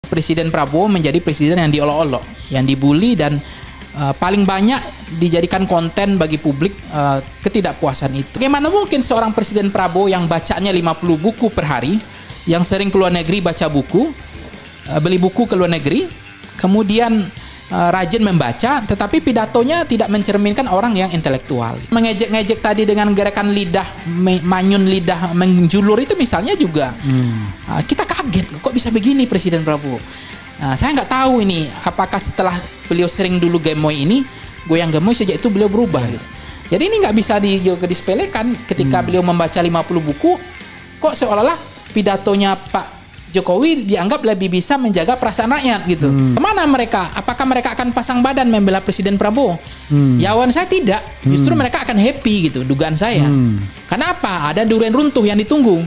Presiden Prabowo menjadi presiden yang diolok-olok, yang dibully, dan paling banyak dijadikan konten bagi publik ketidakpuasan itu. Bagaimana mungkin seorang Presiden Prabowo yang bacanya 50 buku per hari, yang sering keluar negeri baca buku, beli buku ke luar negeri, kemudian rajin membaca, tetapi pidatonya tidak mencerminkan orang yang intelektual. Mengejek-ngejek tadi dengan gerakan lidah, manyun lidah, menjulur itu misalnya juga. Kita kaget, kok bisa begini Presiden Prabowo. Saya nggak tahu ini, apakah setelah beliau sering dulu gemoy ini, goyang gemoy sejak itu beliau berubah. Gitu. Jadi ini nggak bisa disepelekan ketika beliau membaca 50 buku, kok seolah-olah pidatonya Pak Jokowi dianggap lebih bisa menjaga perasaan rakyat gitu. Kemana mereka? Apakah mereka akan pasang badan membela Presiden Prabowo? Jawaban saya tidak. Justru mereka akan happy gitu, dugaan saya. Karena apa? Ada durian runtuh yang ditunggu,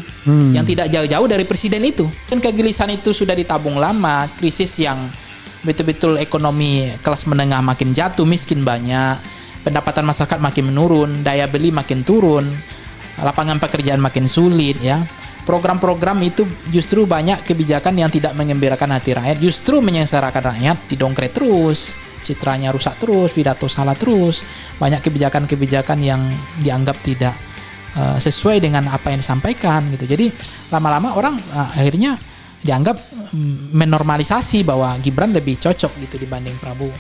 yang tidak jauh-jauh dari presiden itu. Dan kegelisahan itu sudah ditabung lama. Krisis yang betul-betul ekonomi kelas menengah makin jatuh, miskin banyak, pendapatan masyarakat makin menurun, daya beli makin turun, lapangan pekerjaan makin sulit ya. Program-program itu justru banyak kebijakan yang tidak mengembirakan hati rakyat, justru menyengsarakan rakyat, didongkret terus, citranya rusak terus, pidato salah terus, banyak kebijakan-kebijakan yang dianggap tidak sesuai dengan apa yang disampaikan gitu. Jadi lama-lama orang akhirnya dianggap menormalisasi bahwa Gibran lebih cocok gitu dibanding Prabowo.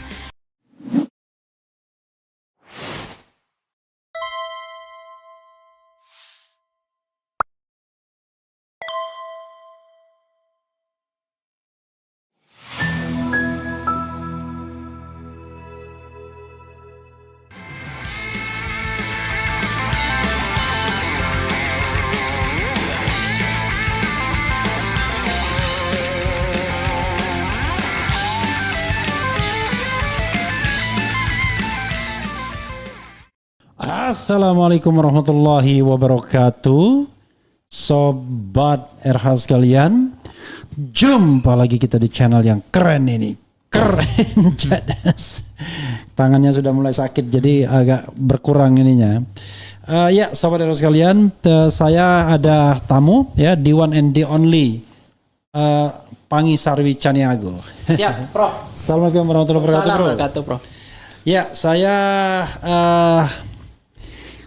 Assalamualaikum warahmatullahi wabarakatuh. Sobat RH sekalian, jumpa lagi kita di channel yang keren ini. Keren jadas. Tangannya sudah mulai sakit jadi agak berkurang ininya. Ya sobat RH sekalian, saya ada tamu ya, the one and the only Pangi Sarwi Caniago. Siap, Prof. Assalamualaikum warahmatullahi wabarakatuh, Prof. Ya, saya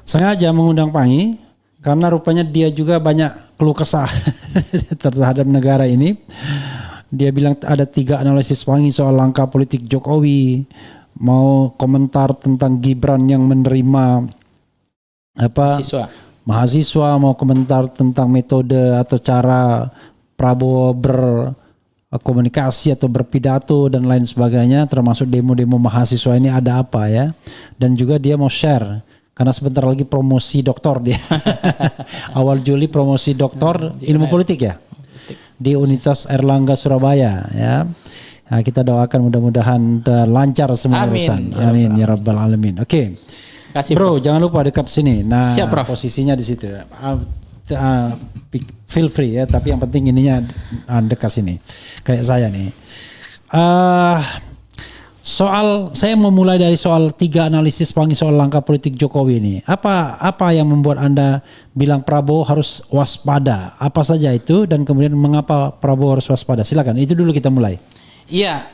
sengaja mengundang Pangi karena rupanya dia juga banyak keluh kesah terhadap negara ini. Dia bilang ada 3 analisis Pangi soal langkah politik Jokowi, mau komentar tentang Gibran yang menerima mahasiswa, mau komentar tentang metode atau cara Prabowo berkomunikasi atau berpidato dan lain sebagainya, termasuk demo-demo mahasiswa ini ada apa ya. Dan juga dia mau share karena sebentar lagi promosi doktor dia. Awal Juli promosi doktor ilmu politik ya. Di Universitas Airlangga Surabaya ya. Nah, kita doakan mudah-mudahan lancar semua urusan. Amin ya rabbal alamin. Oke. Bro, jangan lupa dekat sini. Nah, siap, posisinya di situ. Feel free ya, tapi yang penting ininya dekat sini. Kayak saya nih. Saya memulai dari soal 3 analisis Pangi soal langkah politik Jokowi ini. Apa yang membuat Anda bilang Prabowo harus waspada? Apa saja itu dan kemudian mengapa Prabowo harus waspada? Silakan, itu dulu kita mulai. Iya,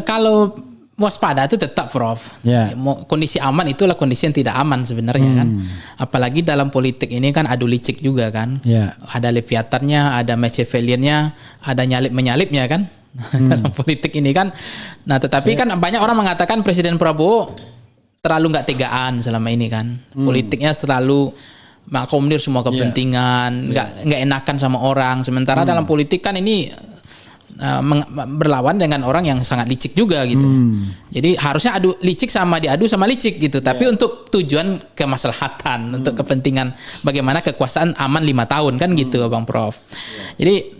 kalau waspada itu tetap Prof. Yeah. Kondisi aman itulah kondisi yang tidak aman sebenarnya kan. Apalagi dalam politik ini kan adu licik juga kan. Yeah. Ada Leviathannya, ada Machiavelliannya, ada nyalip-menyalipnya kan. Dalam politik ini kan. Nah tetapi kan banyak orang mengatakan Presiden Prabowo terlalu nggak tegaan selama ini kan. Politiknya selalu mengakomodir semua kepentingan, nggak enakan sama orang. Sementara dalam politik kan ini berlawan dengan orang yang sangat licik juga gitu. Jadi harusnya adu licik diadu sama licik gitu. Tapi untuk tujuan kemaslahatan, untuk kepentingan bagaimana kekuasaan aman 5 tahun kan gitu, Bang Prof.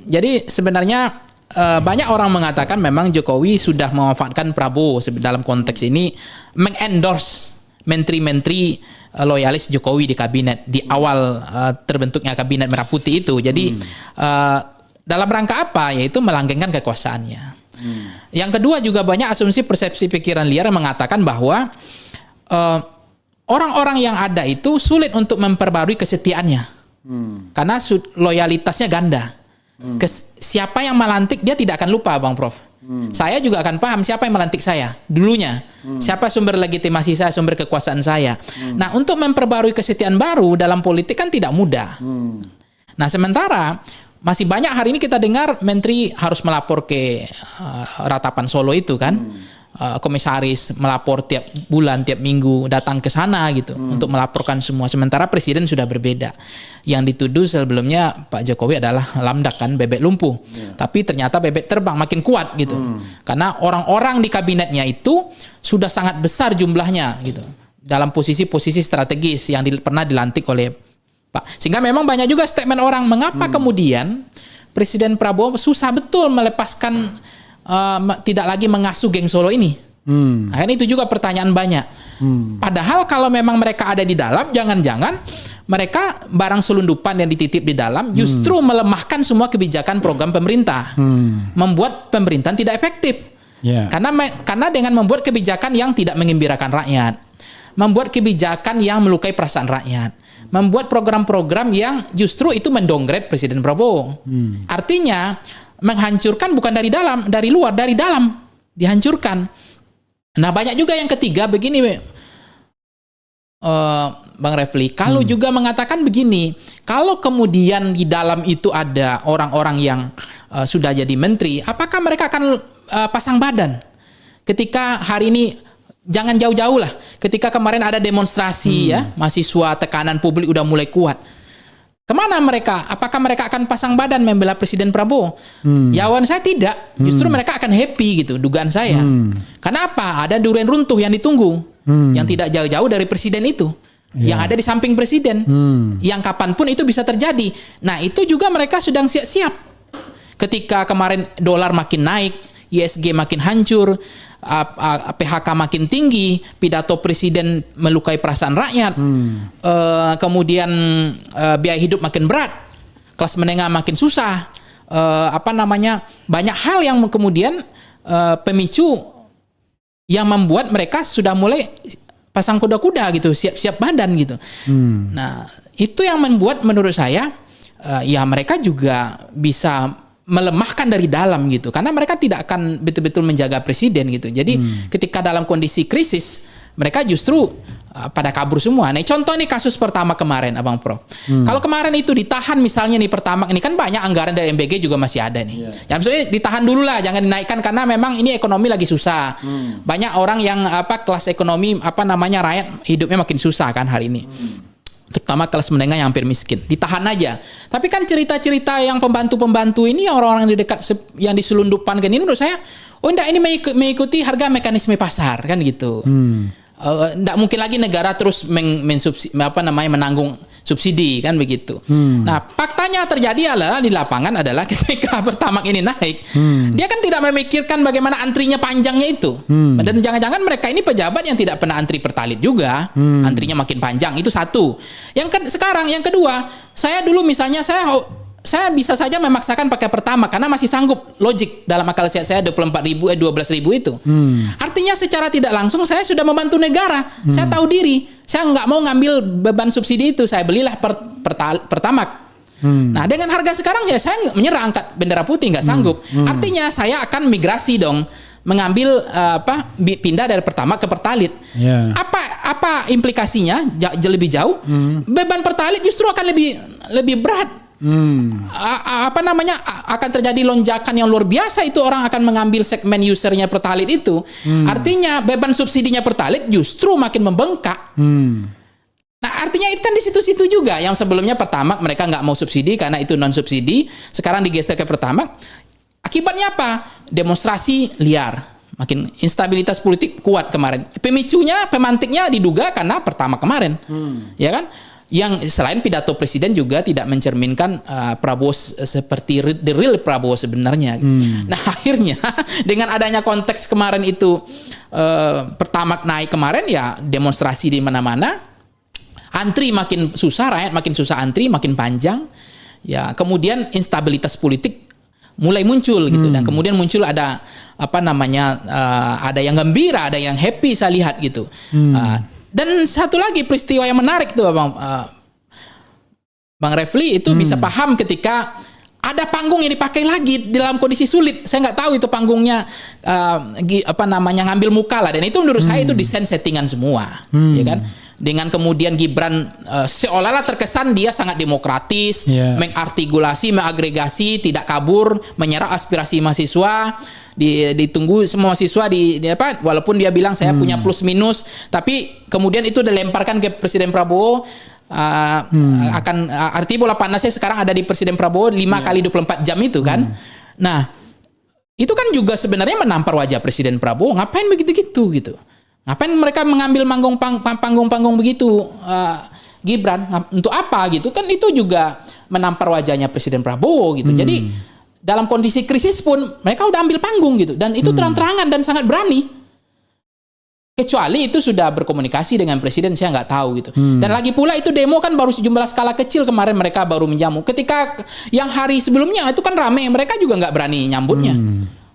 Jadi sebenarnya banyak orang mengatakan memang Jokowi sudah memanfaatkan Prabowo dalam konteks ini mengendorse menteri-menteri loyalis Jokowi di kabinet di awal terbentuknya kabinet Merah Putih itu. Jadi dalam rangka apa? Yaitu melanggengkan kekuasaannya. Yang kedua juga banyak asumsi persepsi pikiran liar yang mengatakan bahwa orang-orang yang ada itu sulit untuk memperbarui kesetiaannya. Karena loyalitasnya ganda. Siapa yang melantik dia tidak akan lupa, Bang Prof. Saya juga akan paham siapa yang melantik saya dulunya. Siapa sumber legitimasi saya, sumber kekuasaan saya. Nah, untuk memperbarui kesetiaan baru dalam politik kan tidak mudah. Nah, sementara masih banyak hari ini kita dengar menteri harus melapor ke Ratapan Solo itu kan. Komisaris melapor tiap bulan, tiap minggu datang ke sana gitu untuk melaporkan semua. Sementara presiden sudah berbeda. Yang dituduh sebelumnya Pak Jokowi adalah lamdak kan, bebek lumpuh. Tapi ternyata bebek terbang makin kuat gitu. Karena orang-orang di kabinetnya itu sudah sangat besar jumlahnya gitu. Dalam posisi-posisi strategis yang pernah dilantik oleh Pak. Sehingga memang banyak juga statement orang mengapa kemudian Presiden Prabowo susah betul melepaskan tidak lagi mengasuh geng Solo ini. Nah, itu juga pertanyaan banyak. Padahal kalau memang mereka ada di dalam, jangan-jangan mereka barang selundupan yang dititip di dalam justru melemahkan semua kebijakan program pemerintah, membuat pemerintahan tidak efektif. Karena dengan membuat kebijakan yang tidak mengembirakan rakyat, membuat kebijakan yang melukai perasaan rakyat, membuat program-program yang justru itu mendonggrade Presiden Prabowo. Artinya menghancurkan bukan dari dalam, dari luar, dari dalam dihancurkan. Nah, banyak juga yang ketiga begini, Bang Refli, kalau juga mengatakan begini, kalau kemudian di dalam itu ada orang-orang yang sudah jadi menteri, apakah mereka akan pasang badan? Ketika hari ini, jangan jauh-jauh lah, ketika kemarin ada demonstrasi ya, mahasiswa, tekanan publik udah mulai kuat. Kemana mereka? Apakah mereka akan pasang badan membela Presiden Prabowo? Jawaban saya tidak. Justru mereka akan happy gitu, dugaan saya. Karena apa? Ada durian runtuh yang ditunggu, yang tidak jauh-jauh dari presiden itu, yang ada di samping presiden, yang kapanpun itu bisa terjadi. Nah, itu juga mereka sedang siap-siap. Ketika kemarin dolar makin naik, ISG makin hancur, PHK makin tinggi, pidato presiden melukai perasaan rakyat, kemudian biaya hidup makin berat, kelas menengah makin susah, banyak hal yang kemudian pemicu yang membuat mereka sudah mulai pasang kuda-kuda gitu, siap-siap badan gitu. Nah, itu yang membuat menurut saya ya mereka juga bisa melemahkan dari dalam gitu, karena mereka tidak akan betul-betul menjaga presiden gitu. Jadi ketika dalam kondisi krisis mereka justru pada kabur semua. Nah, contoh nih kasus pertama kemarin, Abang Pro. Kalau kemarin itu ditahan misalnya nih pertama, ini kan banyak anggaran dari MBG juga masih ada nih. Ya maksudnya ditahan dulu lah, jangan dinaikkan karena memang ini ekonomi lagi susah. Banyak orang yang kelas ekonomi rakyat hidupnya makin susah kan hari ini. Terutama kelas menengah yang hampir miskin, ditahan aja. Tapi kan cerita-cerita yang pembantu-pembantu ini, orang-orang di dekat yang diselundupkan kan ini menurut saya, enggak, ini mengikuti harga mekanisme pasar kan gitu. Enggak mungkin lagi negara terus menanggung subsidi kan begitu. Nah, faktanya terjadi adalah di lapangan adalah ketika Pertamax ini naik, dia kan tidak memikirkan bagaimana antrinya panjangnya itu. Dan jangan-jangan mereka ini pejabat yang tidak pernah antri Pertalite juga, antrinya makin panjang. Itu satu. Sekarang yang kedua, saya dulu misalnya saya bisa saja memaksakan pakai Pertamax karena masih sanggup, logik dalam akal sehat saya 12.000 itu. Artinya secara tidak langsung saya sudah membantu negara. Saya tahu diri. Saya nggak mau ngambil beban subsidi itu. Saya belilah Pertamax. Nah, dengan harga sekarang ya saya menyerah, angkat bendera putih, nggak sanggup. Artinya saya akan migrasi dong, mengambil pindah dari Pertamax ke Pertalite. Apa implikasinya lebih jauh? Beban Pertalite justru akan lebih berat. Akan terjadi lonjakan yang luar biasa, itu orang akan mengambil segmen usernya Pertalite itu. Artinya beban subsidinya Pertalite justru makin membengkak. Nah, artinya itu kan di situ-situ juga. Yang sebelumnya Pertamax mereka nggak mau subsidi karena itu non subsidi, sekarang digeser ke Pertamax. Akibatnya apa? Demonstrasi liar, makin instabilitas politik kuat kemarin. Pemicunya, pemantiknya diduga karena Pertamax kemarin, ya kan? Yang selain pidato presiden juga tidak mencerminkan Prabowo seperti the real Prabowo sebenarnya. Nah, akhirnya dengan adanya konteks kemarin itu Pertamax naik kemarin, ya demonstrasi di mana-mana, antri makin susah, rakyat makin susah antri, makin panjang. Ya, kemudian instabilitas politik mulai muncul gitu, dan kemudian muncul ada ada yang gembira, ada yang happy saya lihat gitu. Dan satu lagi peristiwa yang menarik tuh Bang Refli itu bisa paham ketika ada panggung yang dipakai lagi dalam kondisi sulit. Saya nggak tahu itu panggungnya ngambil muka lah. Dan itu menurut saya itu desain settingan semua, ya kan? Dengan kemudian Gibran seolah-olah terkesan dia sangat demokratis, mengartikulasi, mengagregasi, tidak kabur, menyerap aspirasi mahasiswa. Ditunggu semua mahasiswa walaupun dia bilang saya punya plus minus, tapi kemudian itu dilemparkan ke Presiden Prabowo. Arti bola panasnya sekarang ada di Presiden Prabowo 5 kali 24 jam itu kan. Nah, itu kan juga sebenarnya menampar wajah Presiden Prabowo. Ngapain begitu-gitu gitu? Ngapain mereka mengambil panggung-panggung begitu Gibran? Untuk apa gitu? Kan itu juga menampar wajahnya Presiden Prabowo gitu. Jadi dalam kondisi krisis pun mereka udah ambil panggung gitu, dan itu terang-terangan dan sangat berani. Kecuali itu sudah berkomunikasi dengan presiden, saya nggak tahu gitu. Dan lagi pula itu demo kan baru sejumlah skala kecil kemarin mereka baru menjamu. Ketika yang hari sebelumnya itu kan rame, mereka juga nggak berani nyambutnya.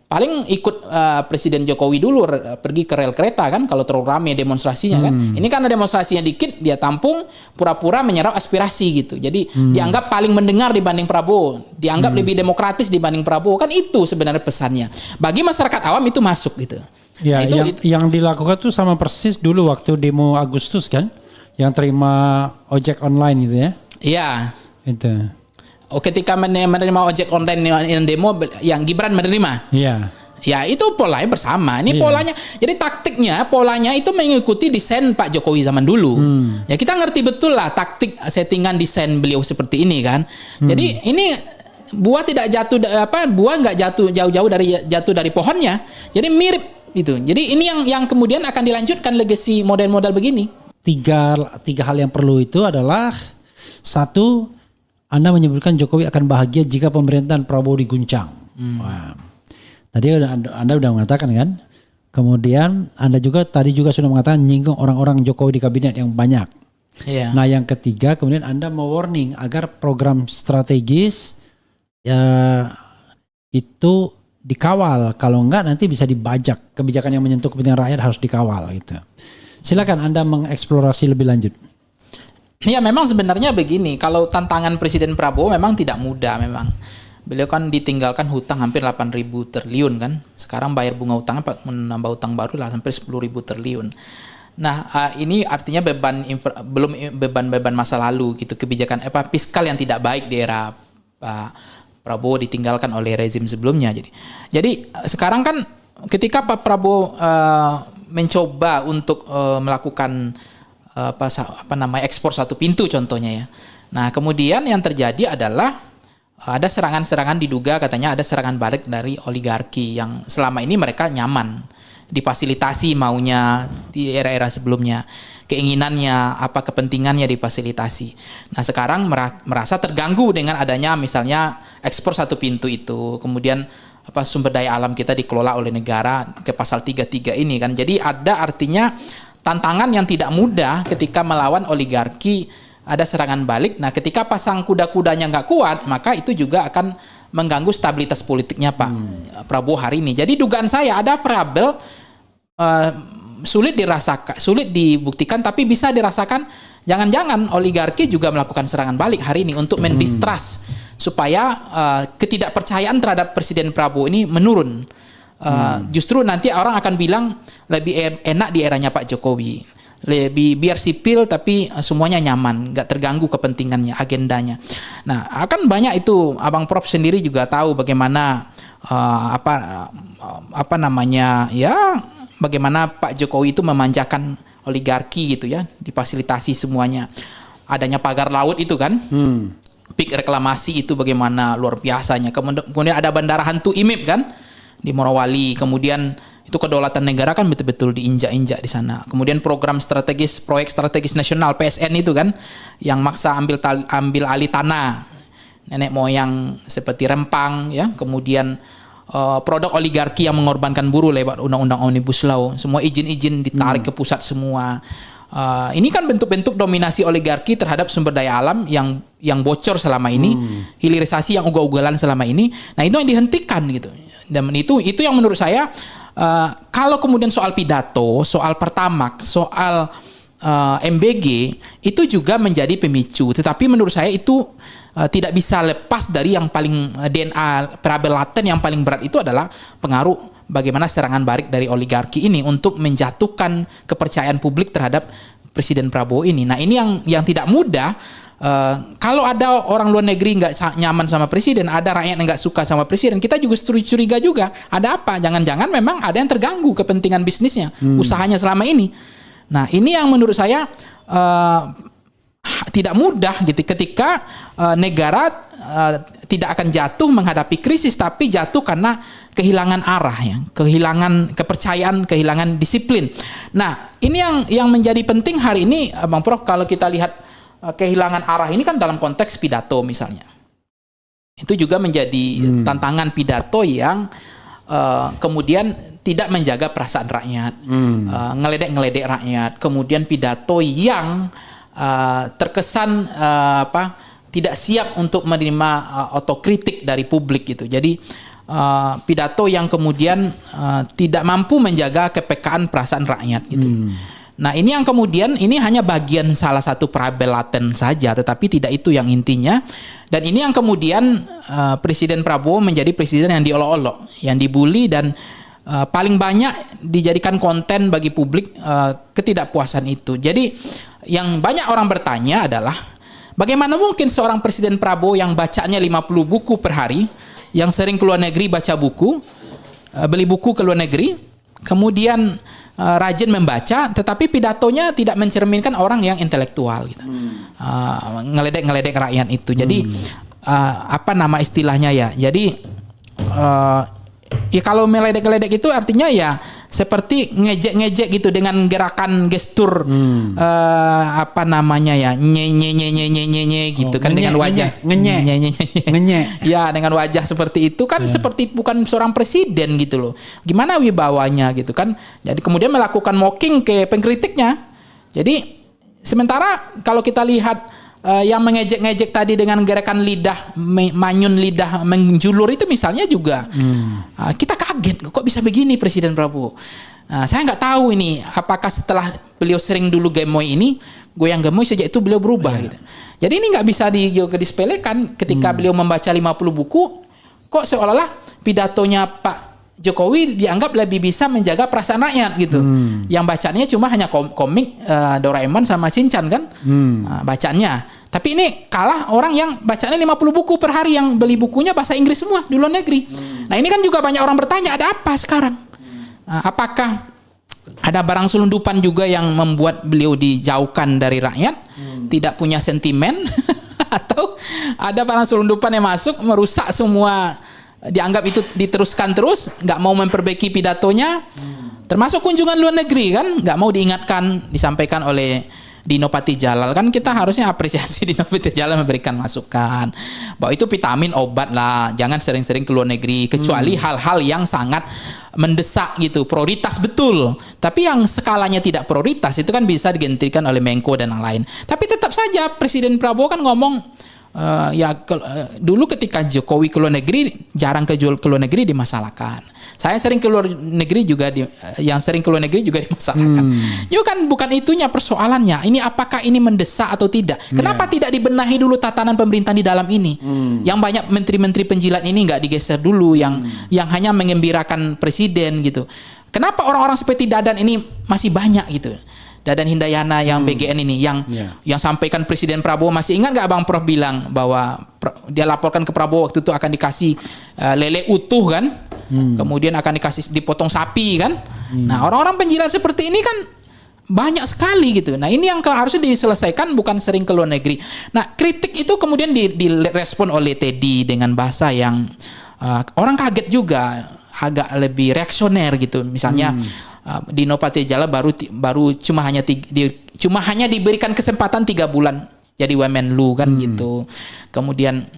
Paling ikut Presiden Jokowi dulu pergi ke rel kereta kan kalau terlalu rame demonstrasinya kan. Ini karena demonstrasinya dikit, dia tampung pura-pura menyerap aspirasi gitu. Jadi dianggap paling mendengar dibanding Prabowo, dianggap lebih demokratis dibanding Prabowo, kan itu sebenarnya pesannya. Bagi masyarakat awam itu masuk gitu. Ya, nah, yang dilakukan tuh sama persis dulu waktu demo Agustus kan, yang terima ojek online gitu ya. Iya. Itu. Oh, ketika menerima ojek online yang demo, yang Gibran menerima. Iya. Ya itu polanya bersama. Ini polanya. Jadi polanya itu mengikuti desain Pak Jokowi zaman dulu. Ya kita ngerti betul lah taktik settingan desain beliau seperti ini kan. Jadi ini buah nggak jatuh jauh-jauh dari pohonnya. Jadi mirip itu. Jadi ini yang kemudian akan dilanjutkan legasi model-model begini. Tiga hal yang perlu itu adalah, satu, Anda menyebutkan Jokowi akan bahagia jika pemerintahan Prabowo diguncang. Wah. Tadi Anda udah mengatakan kan. Kemudian Anda tadi juga sudah mengatakan nyinggung orang-orang Jokowi di kabinet yang banyak. Yeah. Nah yang ketiga, kemudian Anda mewarning agar program strategis itu dikawal, kalau enggak nanti bisa dibajak. Kebijakan yang menyentuh kepentingan rakyat harus dikawal gitu. Silakan Anda mengeksplorasi lebih lanjut. Ya memang sebenarnya begini, kalau tantangan Presiden Prabowo memang tidak mudah memang. Beliau kan ditinggalkan hutang hampir 8.000 triliun kan. Sekarang bayar bunga hutangnya menambah hutang baru lah hampir 10.000 triliun. Nah, ini artinya beban masa lalu gitu, kebijakan fiskal yang tidak baik di era Pak Prabowo ditinggalkan oleh rezim sebelumnya. Jadi sekarang kan ketika Pak Prabowo mencoba untuk melakukan ekspor satu pintu contohnya ya. Nah, kemudian yang terjadi adalah ada serangan-serangan, diduga katanya ada serangan balik dari oligarki yang selama ini mereka nyaman difasilitasi maunya di era-era sebelumnya, keinginannya kepentingannya difasilitasi. Nah sekarang merasa terganggu dengan adanya misalnya ekspor satu pintu itu, kemudian sumber daya alam kita dikelola oleh negara ke pasal 33 ini kan. Jadi ada artinya tantangan yang tidak mudah ketika melawan oligarki, ada serangan balik. Nah ketika pasang kuda-kudanya nggak kuat, maka itu juga akan mengganggu stabilitas politiknya Pak Prabowo hari ini. Jadi dugaan saya ada parabel sulit dibuktikan, tapi bisa dirasakan. Jangan-jangan oligarki juga melakukan serangan balik hari ini untuk mendistrust supaya ketidakpercayaan terhadap Presiden Prabowo ini menurun. Justru nanti orang akan bilang lebih enak di eranya Pak Jokowi. Biar sipil tapi semuanya nyaman, nggak terganggu kepentingannya, agendanya. Nah, akan banyak itu. Abang Prof sendiri juga tahu bagaimana bagaimana Pak Jokowi itu memanjakan oligarki gitu ya, difasilitasi semuanya. Adanya pagar laut itu kan, pik reklamasi itu bagaimana luar biasanya. Kemudian ada bandara hantu IMIP kan di Morowali. Kemudian itu kedaulatan negara kan betul-betul diinjak-injak di sana. Kemudian proyek strategis nasional PSN itu kan, yang maksa ambil alih tanah nenek moyang seperti Rempang ya. Kemudian produk oligarki yang mengorbankan buruh lewat undang-undang Omnibus Law. Semua izin-izin ditarik ke pusat semua. Ini kan bentuk-bentuk dominasi oligarki terhadap sumber daya alam yang bocor selama ini, hilirisasi yang ugal-ugalan selama ini. Nah itu yang dihentikan gitu. Dan itu yang menurut saya kalau kemudian soal pidato, soal Pertamax, soal MBG itu juga menjadi pemicu. Tetapi menurut saya itu tidak bisa lepas dari yang paling DNA Parabel laten yang paling berat itu adalah pengaruh bagaimana serangan balik dari oligarki ini untuk menjatuhkan kepercayaan publik terhadap Presiden Prabowo ini. Nah ini yang tidak mudah. Kalau ada orang luar negeri nggak nyaman sama presiden, ada rakyat yang nggak suka sama presiden, kita juga curiga juga. Ada apa? Jangan-jangan memang ada yang terganggu kepentingan bisnisnya, usahanya selama ini. Nah ini yang menurut saya tidak mudah gitu ketika negara tidak akan jatuh menghadapi krisis, tapi jatuh karena kehilangan arah ya, kehilangan kepercayaan, kehilangan disiplin. Nah ini yang menjadi penting hari ini, Bang Prof, kalau kita lihat kehilangan arah ini kan dalam konteks pidato misalnya, itu juga menjadi tantangan pidato yang kemudian tidak menjaga perasaan rakyat, ngeledek rakyat, kemudian pidato yang terkesan tidak siap untuk menerima otokritik dari publik gitu. Jadi pidato yang kemudian tidak mampu menjaga kepekaan perasaan rakyat gitu. Nah ini yang kemudian ini hanya bagian salah satu Parabel laten saja, tetapi tidak itu yang intinya. Dan ini yang kemudian Presiden Prabowo menjadi presiden yang diolok-olok, yang dibully dan paling banyak dijadikan konten bagi publik ketidakpuasan itu. Jadi yang banyak orang bertanya adalah bagaimana mungkin seorang Presiden Prabowo yang bacanya 50 buku per hari, yang sering keluar negeri baca buku, beli buku ke luar negeri, kemudian rajin membaca, tetapi pidatonya tidak mencerminkan orang yang intelektual gitu. Ngeledek rakyat itu. Jadi apa nama istilahnya ya? Jadi ya kalau meledek-ledek itu artinya ya seperti ngejek-ngejek gitu dengan gerakan gestur apa namanya ya, nye gitu kan, dengan wajah ngenye ya, dengan wajah seperti itu kan seperti bukan seorang presiden gitu loh. Gimana wibawanya gitu kan. Jadi kemudian melakukan mocking ke pengkritiknya. Jadi sementara kalau kita lihat yang mengejek-ngejek tadi dengan gerakan lidah, manyun lidah menjulur itu misalnya juga kita kaget, kok bisa begini Presiden Prabowo. Saya nggak tahu ini apakah setelah beliau sering dulu gemoy ini, goyang gemoy sejak itu beliau berubah gitu. Jadi ini nggak bisa disepelekan ketika beliau membaca 50 buku, kok seolah-olah pidatonya Pak Jokowi dianggap lebih bisa menjaga perasaan rakyat gitu. Yang bacanya cuma hanya komik Doraemon sama Shinchan kan, bacanya. Tapi ini kalah orang yang bacanya 50 buku per hari, yang beli bukunya bahasa Inggris semua di luar negeri. Nah ini kan juga banyak orang bertanya, ada apa sekarang? Apakah ada barang selundupan juga yang membuat beliau dijauhkan dari rakyat, tidak punya sentimen, atau ada barang selundupan yang masuk merusak semua, dianggap itu diteruskan terus, nggak mau memperbaiki pidatonya, termasuk kunjungan luar negeri kan, nggak mau diingatkan, disampaikan oleh Dino Patijalal. Kan kita harusnya apresiasi Dino Patijalal memberikan masukan bahwa itu vitamin obat lah, jangan sering-sering ke luar negeri kecuali hal-hal yang sangat mendesak gitu, prioritas betul. Tapi yang skalanya tidak prioritas itu kan bisa digantikan oleh Menko dan yang lain. Tapi tetap saja Presiden Prabowo kan ngomong dulu ketika Jokowi ke luar negeri, jarang ke luar negeri dimasalahkan. Saya sering ke luar negeri juga, yang sering ke luar negeri juga dimasalahkan. Itu kan bukan itunya persoalannya. Ini apakah ini mendesak atau tidak? Kenapa tidak dibenahi dulu tatanan pemerintahan di dalam ini? Yang banyak menteri-menteri penjilat ini nggak digeser dulu, yang hanya mengembirakan presiden gitu. Kenapa orang-orang seperti Dadan ini masih banyak gitu? Dadan Hindayana yang BGN ini, yang sampaikan Presiden Prabowo, masih ingat nggak Bang Prof bilang bahwa dia laporkan ke Prabowo waktu itu akan dikasih lele utuh kan, kemudian akan dikasih dipotong sapi kan. Nah orang-orang penjilat seperti ini kan banyak sekali gitu. Nah ini yang harusnya diselesaikan, bukan sering ke luar negeri. Nah kritik itu kemudian direspon oleh Teddy dengan bahasa yang orang kaget juga, agak lebih reaksioner gitu. Misalnya Dino Patijalal baru cuma hanya diberikan kesempatan 3 bulan jadi Wamenlu kan gitu. Kemudian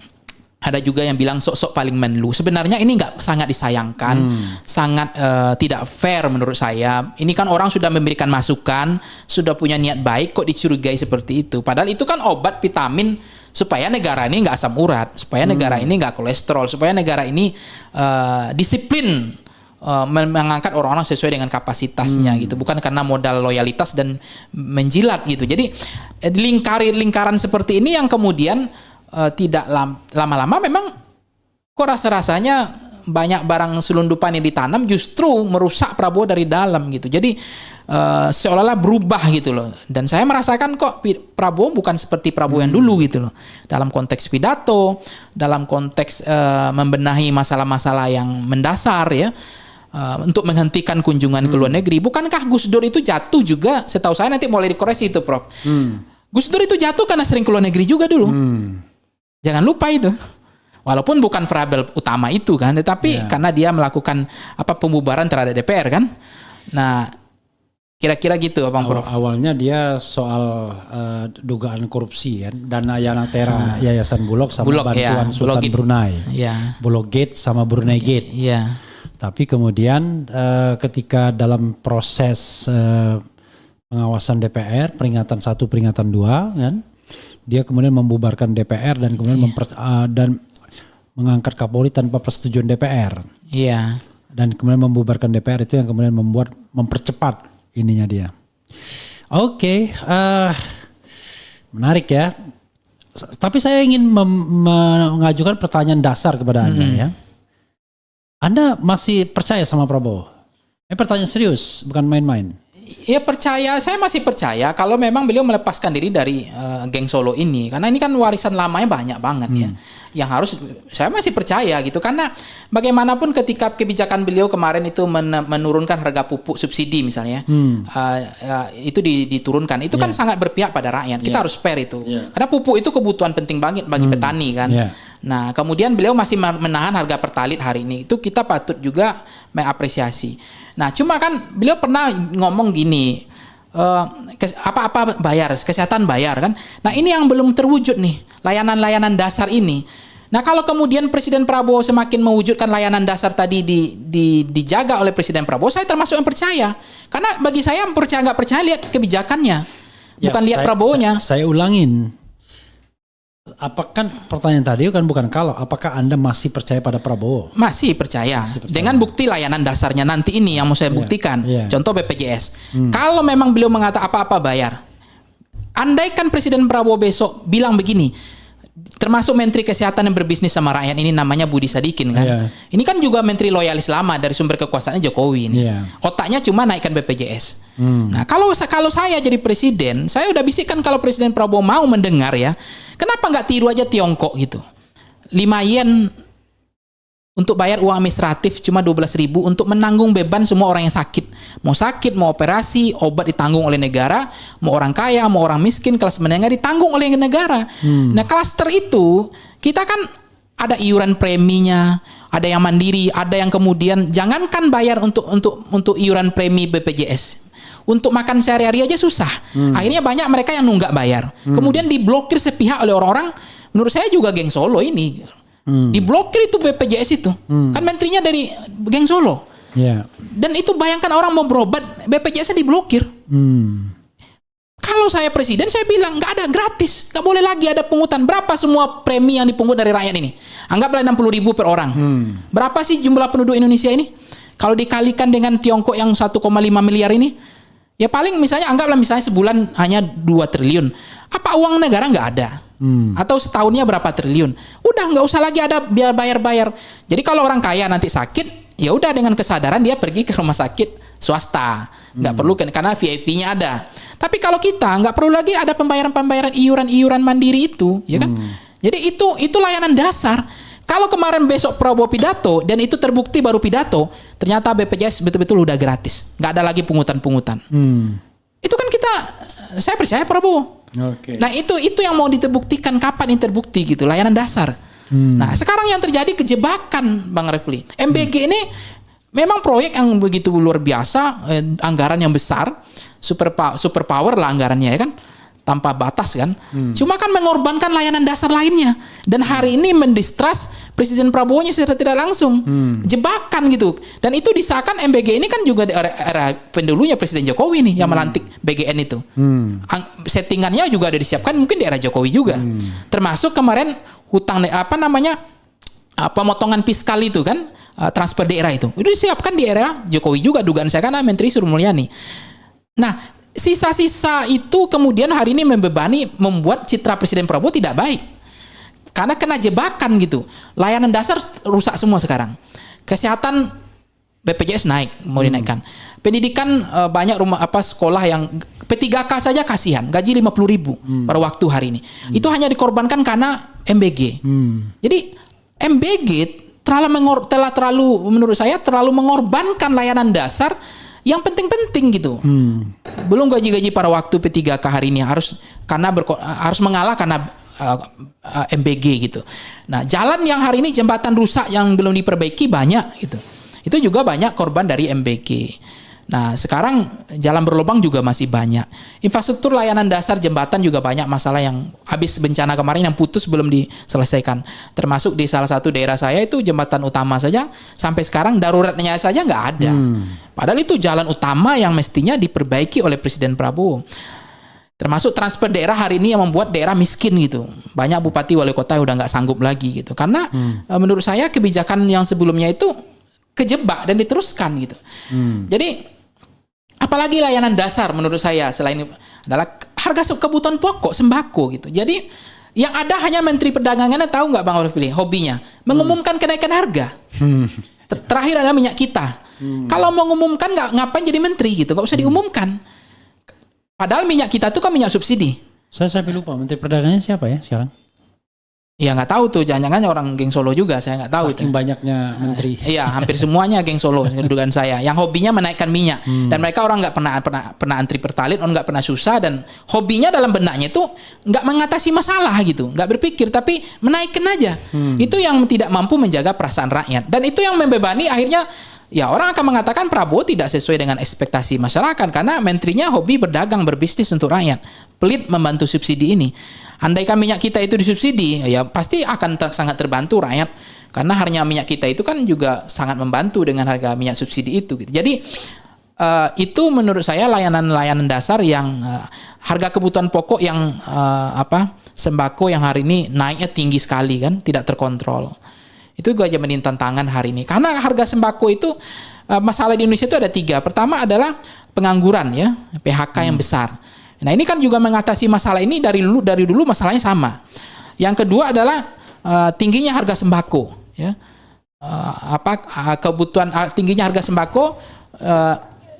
ada juga yang bilang sok-sok paling Menlu. Sebenarnya ini sangat disayangkan, sangat tidak fair menurut saya. Ini kan orang sudah memberikan masukan, sudah punya niat baik, kok dicurigai seperti itu. Padahal itu kan obat vitamin supaya negara ini nggak asam urat, supaya negara ini nggak kolesterol, supaya negara ini disiplin mengangkat orang-orang sesuai dengan kapasitasnya gitu, bukan karena modal loyalitas dan menjilat gitu. Jadi lingkaran seperti ini yang kemudian tidak lama-lama memang kok rasa-rasanya banyak barang selundupan yang ditanam justru merusak Prabowo dari dalam gitu. Jadi seolah-olah berubah gitu loh. Dan saya merasakan kok Prabowo bukan seperti Prabowo yang dulu gitu loh. Dalam konteks pidato, dalam konteks membenahi masalah-masalah yang mendasar ya. Untuk menghentikan kunjungan ke luar negeri. Bukankah Gus Dur itu jatuh juga? Setahu saya nanti mulai dikoreksi itu, Prof. Gus Dur itu jatuh karena sering ke luar negeri juga dulu. Jangan lupa itu. Walaupun bukan variabel utama itu kan, tetapi karena dia melakukan pembubaran terhadap DPR kan. Nah, kira-kira gitu Bang Prof. Awalnya dia soal dugaan korupsi kan, dana Yanatera Yayasan Bulog sama Bulog, bantuan Sultan Bulog Brunei. Bulog Gate sama Brunei Gate. Tapi kemudian ketika dalam proses pengawasan DPR, peringatan 1, peringatan 2 kan, dia kemudian membubarkan DPR dan kemudian dan mengangkat Kapolri tanpa persetujuan DPR. Dan kemudian membubarkan DPR itu yang kemudian mempercepat ininya dia. Oke, menarik ya. Tapi saya ingin mengajukan pertanyaan dasar kepada Anda ya. Anda masih percaya sama Prabowo? Ini pertanyaan serius, bukan main-main. Ya percaya, saya masih percaya kalau memang beliau melepaskan diri dari geng Solo ini, karena ini kan warisan lamanya banyak banget ya, yang harus saya masih percaya gitu, karena bagaimanapun ketika kebijakan beliau kemarin itu menurunkan harga pupuk subsidi misalnya, itu diturunkan, itu kan sangat berpihak pada rakyat, kita harus fair itu, karena pupuk itu kebutuhan penting banget bagi petani kan. Nah kemudian beliau masih menahan harga pertalit hari ini, itu kita patut juga mengapresiasi. Nah, cuma kan beliau pernah ngomong gini, apa-apa bayar, kesehatan bayar kan. Nah, ini yang belum terwujud nih, layanan-layanan dasar ini. Nah, kalau kemudian Presiden Prabowo semakin mewujudkan layanan dasar tadi dijaga oleh Presiden Prabowo, saya termasuk yang percaya. Karena bagi saya percaya nggak percaya lihat kebijakannya, bukan lihat Prabowo-nya. Saya ulangin. Apakah pertanyaan tadi kan bukan kalau, apakah Anda masih percaya pada Prabowo? Masih percaya. Dengan bukti layanan dasarnya nanti ini yang mau saya buktikan. Contoh BPJS. Kalau memang beliau mengatakan apa-apa bayar. Andaikan Presiden Prabowo besok bilang begini, termasuk Menteri Kesehatan yang berbisnis sama rakyat ini namanya Budi Sadikin kan. Ini kan juga menteri loyalis lama dari sumber kekuasaannya Jokowi ini. Otaknya cuma naikkan BPJS. Nah, kalau saya jadi presiden, saya udah bisikkan kalau Presiden Prabowo mau mendengar ya, kenapa nggak tiru aja Tiongkok gitu. 5 yen untuk bayar uang administratif cuma 12.000 untuk menanggung beban semua orang yang sakit. Mau sakit, mau operasi, obat ditanggung oleh negara, mau orang kaya, mau orang miskin, kelas menengah ditanggung oleh negara. Nah, klaster itu kita kan ada iuran preminya, ada yang mandiri, ada yang kemudian jangankan bayar untuk iuran premi BPJS. Untuk makan sehari-hari aja susah. Akhirnya banyak mereka yang nunggak bayar. Kemudian diblokir sepihak oleh orang-orang, menurut saya juga geng Solo ini. Diblokir itu BPJS itu. Kan menterinya dari geng Solo. Dan itu bayangkan orang mau berobat, BPJS-nya diblokir. Kalau saya presiden, saya bilang nggak ada, gratis, nggak boleh lagi ada pungutan. Berapa semua premi yang dipungut dari rakyat ini? Anggaplah 60.000 per orang. Berapa sih jumlah penduduk Indonesia ini? Kalau dikalikan dengan Tiongkok yang 1,5 miliar ini, ya paling misalnya anggaplah misalnya sebulan hanya 2 triliun. Apa uang negara nggak ada? Atau setahunnya berapa triliun? Udah nggak usah lagi ada biar bayar-bayar. Jadi kalau orang kaya nanti sakit, ya udah dengan kesadaran dia pergi ke rumah sakit swasta. Nggak perlu karena VIP-nya ada. Tapi kalau kita nggak perlu lagi ada pembayaran iuran mandiri itu, ya kan? Jadi itu layanan dasar. Kalau kemarin besok Prabowo pidato dan itu terbukti baru pidato, ternyata BPJS betul-betul udah gratis, nggak ada lagi pungutan-pungutan. Itu kan saya percaya Prabowo. Nah itu yang mau diterbuktikan, kapan ini terbukti gitu, layanan dasar. Nah sekarang yang terjadi kejebakan Bang Refli. MBG ini memang proyek yang begitu luar biasa, anggaran yang besar, super power lah anggarannya ya kan, tanpa batas kan. Cuma kan mengorbankan layanan dasar lainnya. Dan hari ini mendistrust Presiden Prabowo-nya secara tidak langsung. Jebakan gitu. Dan itu disahkan MBG ini kan juga di era pendulunya Presiden Jokowi nih yang melantik BGN itu. Settingannya juga ada disiapkan mungkin di era Jokowi juga. Termasuk kemarin hutang pemotongan fiskal itu kan, transfer daerah itu disiapkan di era Jokowi juga, dugaan saya kan Menteri Sri Mulyani. Nah, sisa-sisa itu kemudian hari ini membuat citra Presiden Prabowo tidak baik. karena kena jebakan gitu. Layanan dasar rusak semua sekarang. Kesehatan BPJS naik, mau dinaikkan. Pendidikan banyak sekolah yang P3K saja kasihan, gaji 50.000 pada waktu hari ini. Itu hanya dikorbankan karena MBG. Jadi MBG menurut saya terlalu mengorbankan layanan dasar yang penting-penting gitu. Belum gaji-gaji pada waktu P3K hari ini harus mengalah karena MBG gitu. Nah, jalan yang hari ini jembatan rusak yang belum diperbaiki banyak gitu. Itu juga banyak korban dari MBG. Nah, sekarang jalan berlubang juga masih banyak. Infrastruktur layanan dasar jembatan juga banyak masalah yang habis bencana kemarin yang putus belum diselesaikan. Termasuk di salah satu daerah saya itu jembatan utama saja sampai sekarang daruratnya saja nggak ada. Padahal itu jalan utama yang mestinya diperbaiki oleh Presiden Prabowo. Termasuk transfer daerah hari ini yang membuat daerah miskin gitu. Banyak bupati wali kota yang udah nggak sanggup lagi gitu. Karena menurut saya kebijakan yang sebelumnya itu kejebak dan diteruskan gitu. Jadi apalagi layanan dasar menurut saya selain adalah harga kebutuhan pokok sembako gitu. Jadi yang ada hanya Menteri Perdagangan, tahu nggak Bang Alfili hobinya mengumumkan kenaikan harga. Terakhir ada minyak kita. Kalau mengumumkan ngapain jadi menteri gitu, nggak usah diumumkan. Padahal minyak kita itu kan minyak subsidi. Saya sampai lupa Menteri Perdagangannya siapa ya sekarang? Ya nggak tahu tuh, jangan-jangan orang geng Solo juga, saya nggak tahu. Saking banyaknya menteri. Iya, hampir semuanya geng Solo, dugaan saya. Yang hobinya menaikkan minyak, dan mereka orang nggak pernah antri pertalite, orang nggak pernah susah, dan hobinya dalam benaknya itu nggak mengatasi masalah gitu, nggak berpikir, tapi menaikkan aja. Itu yang tidak mampu menjaga perasaan rakyat, dan itu yang membebani akhirnya. Ya, orang akan mengatakan Prabowo tidak sesuai dengan ekspektasi masyarakat karena menterinya hobi berdagang, berbisnis untuk rakyat, pelit membantu subsidi ini. Andaikan minyak kita itu disubsidi, ya pasti akan sangat terbantu rakyat karena harga minyak kita itu kan juga sangat membantu dengan harga minyak subsidi itu. Gitu. Jadi itu menurut saya layanan-layanan dasar yang harga kebutuhan pokok yang sembako yang hari ini naiknya tinggi sekali kan, tidak terkontrol. Itu juga aja menjadi tantangan hari ini. Karena harga sembako itu masalah di Indonesia itu ada 3. Pertama adalah pengangguran ya, PHK yang besar. Nah, ini kan juga mengatasi masalah ini dari dulu masalahnya sama. Yang kedua adalah tingginya harga sembako ya. Tingginya harga sembako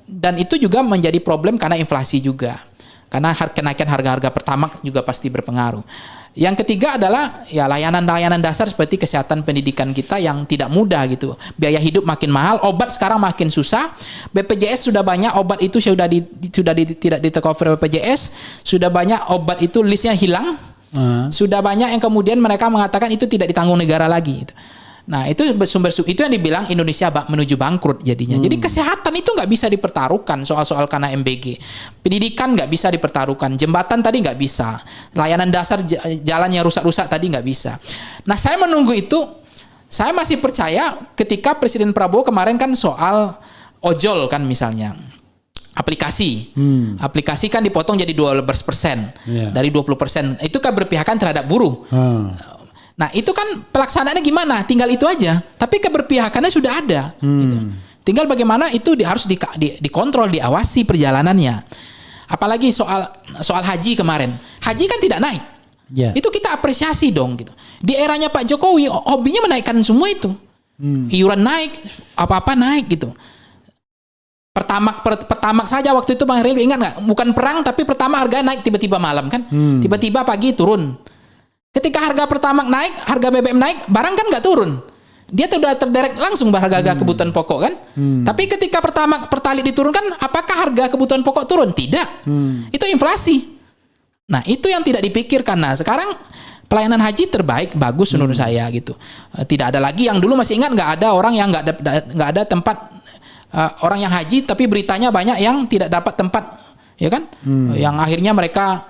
dan itu juga menjadi problem karena inflasi juga. Karena kenaikan harga-harga Pertamax juga pasti berpengaruh. Yang ketiga adalah ya layanan-layanan dasar seperti kesehatan pendidikan kita yang tidak mudah gitu. Biaya hidup makin mahal, obat sekarang makin susah. BPJS sudah banyak obat itu tidak di-cover BPJS, sudah banyak obat itu listnya hilang. Sudah banyak yang kemudian mereka mengatakan itu tidak ditanggung negara lagi gitu. Nah, itu itu yang dibilang Indonesia menuju bangkrut jadinya. Jadi kesehatan itu nggak bisa dipertaruhkan soal-soal karena MBG. Pendidikan nggak bisa dipertaruhkan. Jembatan tadi nggak bisa. Layanan dasar jalannya rusak-rusak tadi nggak bisa. Nah, saya menunggu itu. Saya masih percaya ketika Presiden Prabowo kemarin kan soal ojol kan misalnya. Aplikasi. Aplikasi kan dipotong jadi 12%. Dari 20%. Itu kan berpihakan terhadap buruh. Nah, itu kan pelaksanaannya gimana? Tinggal itu aja. Tapi keberpihakannya sudah ada. Gitu. Tinggal bagaimana itu harus dikontrol, diawasi perjalanannya. Apalagi soal haji kemarin. Haji kan tidak naik. Itu kita apresiasi dong. Gitu. Di eranya Pak Jokowi, hobinya menaikkan semua itu. Iuran naik, apa-apa naik gitu. Pertamax saja waktu itu Bang Heri ingat nggak? Bukan perang tapi pertama harga naik tiba-tiba malam kan? Tiba-tiba pagi turun. Ketika harga Pertamax naik, harga BBM naik, barang kan nggak turun. Dia sudah terderek langsung harga kebutuhan pokok kan. Tapi ketika Pertalite diturunkan, apakah harga kebutuhan pokok turun? Tidak. Itu inflasi. Nah, itu yang tidak dipikirkan. Nah, sekarang pelayanan haji terbaik, bagus menurut saya gitu. Tidak ada lagi yang dulu masih ingat nggak ada orang yang nggak ada tempat orang yang haji, tapi beritanya banyak yang tidak dapat tempat, ya kan? Yang akhirnya mereka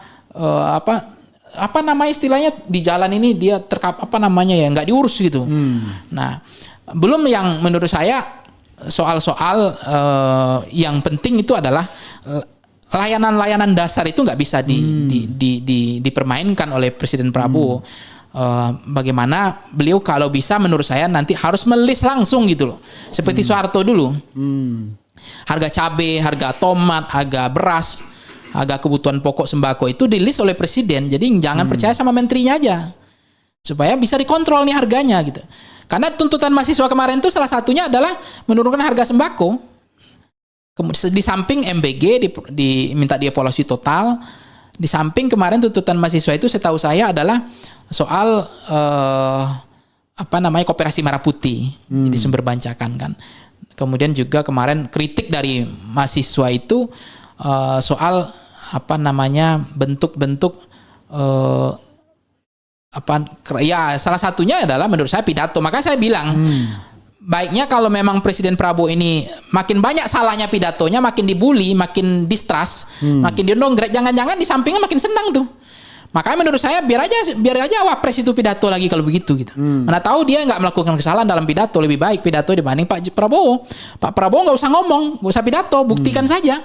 apa nama istilahnya di jalan ini dia nggak diurus gitu. Nah, belum yang menurut saya soal-soal yang penting itu adalah layanan-layanan dasar itu nggak bisa dipermainkan oleh Presiden Prabowo. Bagaimana beliau kalau bisa menurut saya nanti harus melis langsung gitu loh, seperti Soeharto dulu. Harga cabai, harga tomat, harga beras, harga kebutuhan pokok sembako itu di-list oleh presiden. Jadi jangan percaya sama menterinya aja. supaya bisa dikontrol nih harganya gitu. Karena tuntutan mahasiswa kemarin itu salah satunya adalah menurunkan harga sembako. Kemudian di samping MBG diminta dievaluasi total. Di samping kemarin tuntutan mahasiswa itu setahu saya adalah soal koperasi merah putih. Jadi sumber bancakan kan. Kemudian juga kemarin kritik dari mahasiswa itu soal bentuk-bentuk salah satunya adalah menurut saya pidato. Makanya saya bilang baiknya kalau memang Presiden Prabowo ini makin banyak salahnya pidatonya, makin dibully, makin distrust, makin didongkrak, jangan-jangan di sampingnya makin senang tuh. Makanya menurut saya biar aja Wapres itu pidato lagi kalau begitu gitu. Mana tahu dia nggak melakukan kesalahan dalam pidato, lebih baik pidato dibanding Pak Prabowo. Pak Prabowo nggak usah ngomong, nggak usah pidato, buktikan saja.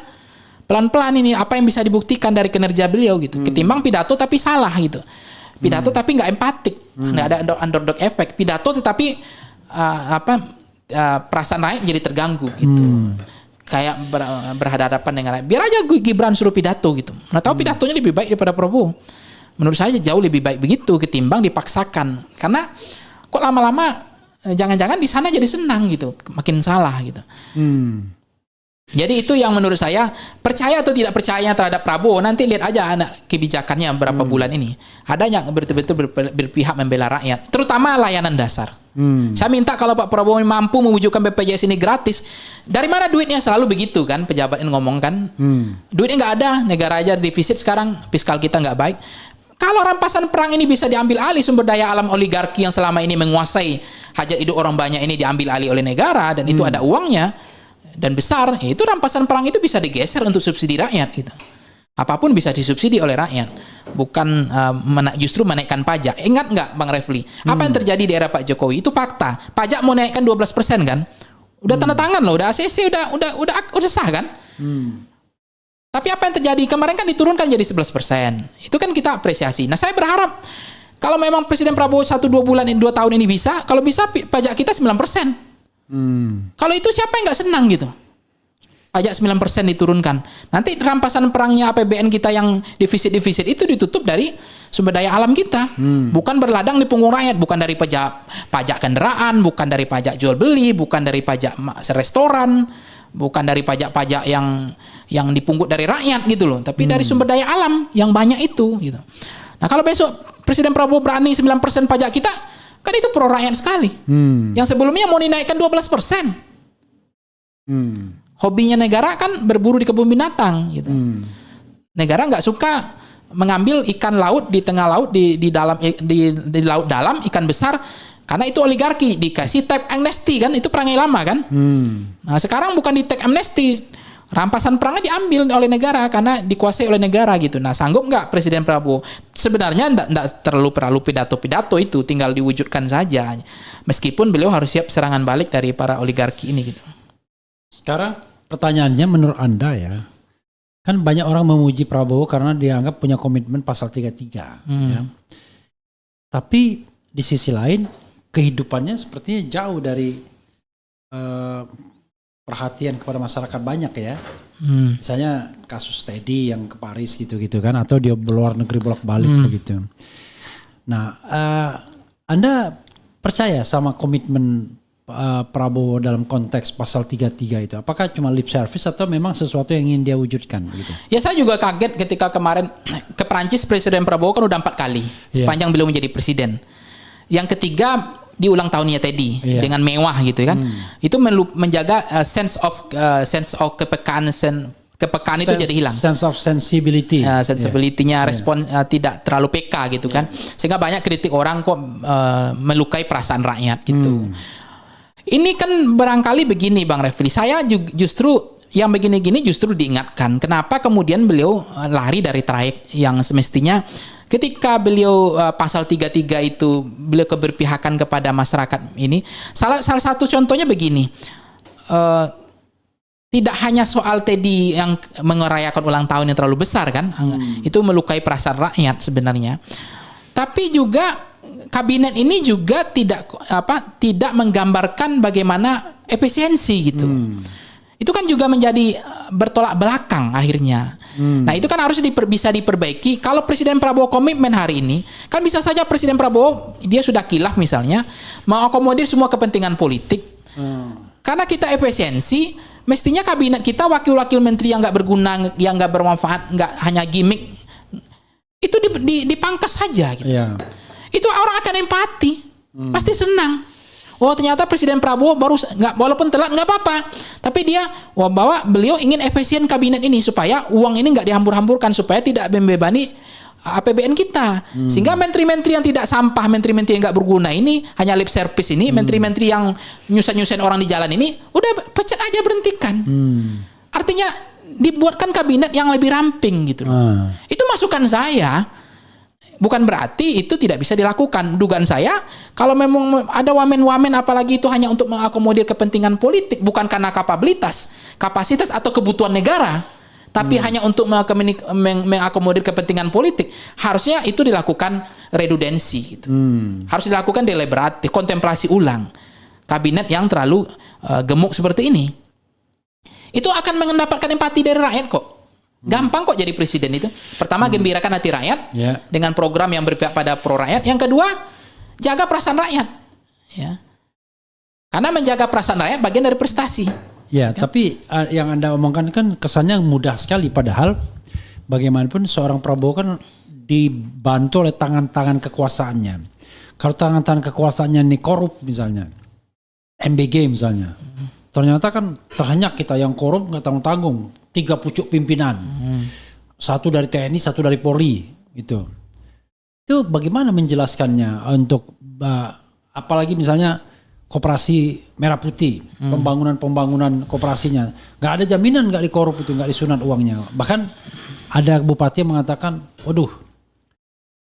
Pelan-pelan ini apa yang bisa dibuktikan dari kinerja beliau gitu. Ketimbang pidato tapi salah gitu. Pidato tapi nggak empatik, nggak ada underdog effect. Pidato tetapi perasaan rakyat jadi terganggu gitu. Kayak berhadapan dengan rakyat. Biar aja Gibran suruh pidato gitu. Nah tahu pidatonya lebih baik daripada Prabowo. Menurut saya jauh lebih baik begitu ketimbang dipaksakan. Karena kok lama-lama jangan-jangan di sana jadi senang gitu, makin salah gitu. Jadi itu yang menurut saya, percaya atau tidak percaya terhadap Prabowo, nanti lihat aja anak kebijakannya berapa bulan ini. Ada yang betul-betul berpihak membela rakyat, terutama layanan dasar. Saya minta kalau Pak Prabowo mampu mewujudkan BPJS ini gratis, dari mana duitnya? Selalu begitu kan, pejabat ini ngomong kan. Duitnya nggak ada, negara aja defisit sekarang, fiskal kita nggak baik. Kalau rampasan perang ini bisa diambil alih, sumber daya alam oligarki yang selama ini menguasai hajat hidup orang banyak ini diambil alih oleh negara, dan itu ada uangnya, dan besar, itu rampasan perang itu bisa digeser untuk subsidi rakyat gitu. Apapun bisa disubsidi oleh rakyat, bukan justru menaikkan pajak. Ingat nggak Bang Refli, apa yang terjadi di era Pak Jokowi? Itu fakta. Pajak mau naikkan 12% kan? Udah tanda tangan loh, udah ACC, udah sah kan? Tapi apa yang terjadi? Kemarin kan diturunkan jadi 11%. Itu kan kita apresiasi. Nah, saya berharap kalau memang Presiden Prabowo 1-2 tahun ini bisa, kalau bisa pajak kita 9%. Kalau itu siapa yang nggak senang gitu? Pajak 9% diturunkan. Nanti rampasan perangnya APBN kita yang defisit itu ditutup dari sumber daya alam kita. Bukan berladang di punggung rakyat, bukan dari pajak kendaraan, bukan dari pajak jual beli, bukan dari pajak restoran, bukan dari pajak-pajak yang dipungut dari rakyat gitu loh, tapi dari sumber daya alam yang banyak itu gitu. Nah, kalau besok Presiden Prabowo berani 9% pajak kita, kan itu pro rakyat sekali. Yang sebelumnya mau dinaikkan 12%. Hobinya negara kan berburu di kebun binatang gitu. Negara nggak suka mengambil ikan laut di tengah laut, di laut dalam, ikan besar, karena itu oligarki, dikasih tax amnesty kan, itu perangnya lama kan. Nah, sekarang bukan di tax amnesty, rampasan perangnya diambil oleh negara karena dikuasai oleh negara gitu. Nah, sanggup nggak Presiden Prabowo? Sebenarnya nggak perlu pidato-pidato itu, tinggal diwujudkan saja. Meskipun beliau harus siap serangan balik dari para oligarki ini gitu. Sekarang pertanyaannya menurut Anda ya, kan banyak orang memuji Prabowo karena dianggap punya komitmen pasal 33. Ya. Tapi di sisi lain kehidupannya sepertinya jauh dari perhatian kepada masyarakat banyak ya. Misalnya kasus Teddy yang ke Paris gitu-gitu kan, atau dia luar negeri bolak-balik begitu. Nah, Anda percaya sama komitmen Prabowo dalam konteks pasal 33 itu? Apakah cuma lip service atau memang sesuatu yang ingin dia wujudkan gitu? Ya, saya juga kaget ketika kemarin ke Perancis Presiden Prabowo kan udah 4 kali sepanjang beliau menjadi presiden. Yang ketiga di ulang tahunnya Teddy dengan mewah gitu kan. Itu menjaga sense of kepekaan itu jadi hilang. Sense of sensibility. Sensibility-nya respon tidak terlalu PK gitu kan. Sehingga banyak kritik orang kok melukai perasaan rakyat gitu. Ini kan barangkali begini Bang Refli, saya justru yang begini-gini justru diingatkan. Kenapa kemudian beliau lari dari trayek yang semestinya ketika beliau pasal 33 itu beliau keberpihakan kepada masyarakat ini. Salah satu contohnya begini, tidak hanya soal Teddy yang merayakan ulang tahun yang terlalu besar kan, itu melukai perasaan rakyat sebenarnya. Tapi juga kabinet ini juga tidak menggambarkan bagaimana efisiensi gitu. Itu kan juga menjadi bertolak belakang akhirnya. Nah itu kan harus bisa diperbaiki. Kalau Presiden Prabowo komitmen hari ini, kan bisa saja Presiden Prabowo dia sudah kilaf misalnya mengakomodir semua kepentingan politik. Karena kita efisiensi, mestinya kabinet kita wakil-wakil menteri yang nggak berguna, yang nggak bermanfaat, nggak hanya gimmick, itu dipangkas saja gitu. Itu orang akan empati, pasti senang. Oh ternyata Presiden Prabowo baru nggak, walaupun telat nggak apa-apa, tapi dia bahwa beliau ingin efisien kabinet ini supaya uang ini nggak dihambur-hamburkan, supaya tidak membebani APBN kita, sehingga menteri-menteri yang tidak sampah, menteri-menteri yang nggak berguna ini, hanya lip service ini, menteri-menteri yang nyusahin orang di jalan ini, udah pecat aja, berhentikan. Artinya dibuatkan kabinet yang lebih ramping gitu. Itu masukan saya. Bukan berarti itu tidak bisa dilakukan. Dugaan saya, kalau memang ada wamen-wamen, apalagi itu hanya untuk mengakomodir kepentingan politik, bukan karena kapasitas atau kebutuhan negara, tapi hanya untuk mengakomodir kepentingan politik, harusnya itu dilakukan redundansi gitu. Harus dilakukan deliberatif, kontemplasi ulang. Kabinet yang terlalu gemuk seperti ini, itu akan mendapatkan empati dari rakyat kok. Gampang kok jadi presiden itu. Pertama, gembirakan hati rakyat dengan program yang berpihak pada pro rakyat. Yang kedua, jaga perasaan rakyat. Ya. Karena menjaga perasaan rakyat bagian dari prestasi. Ya, kan? Tapi yang Anda omongkan kan kesannya mudah sekali. Padahal bagaimanapun seorang Prabowo kan dibantu oleh tangan-tangan kekuasaannya. Kalau tangan-tangan kekuasaannya ini korup misalnya, MBG misalnya, ternyata kan terhanyak kita yang korup nggak tanggung-tanggung. 3 pucuk pimpinan, 1 dari TNI, 1 dari Polri, itu bagaimana menjelaskannya untuk apalagi misalnya koperasi Merah Putih, pembangunan koperasinya, nggak ada jaminan nggak dikorup itu, nggak disunat uangnya. Bahkan ada bupati yang mengatakan, waduh,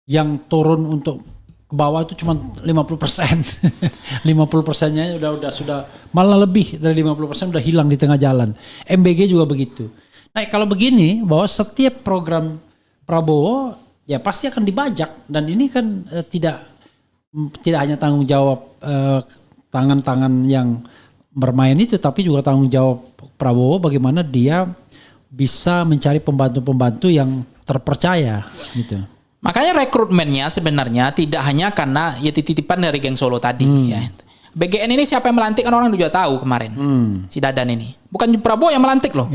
yang turun untuk ke bawah itu cuma 50%, 50%-nya sudah malah lebih dari 50% udah hilang di tengah jalan. MBG juga begitu. Nah kalau begini, bahwa setiap program Prabowo ya pasti akan dibajak, dan ini kan tidak hanya tanggung jawab tangan-tangan yang bermain itu, tapi juga tanggung jawab Prabowo bagaimana dia bisa mencari pembantu-pembantu yang terpercaya gitu. Makanya rekrutmennya sebenarnya tidak hanya karena ya titipan dari geng Solo tadi ya. BGN ini siapa yang melantik kan orang juga tahu kemarin. Si Dadan ini. Bukan Prabowo yang melantik loh.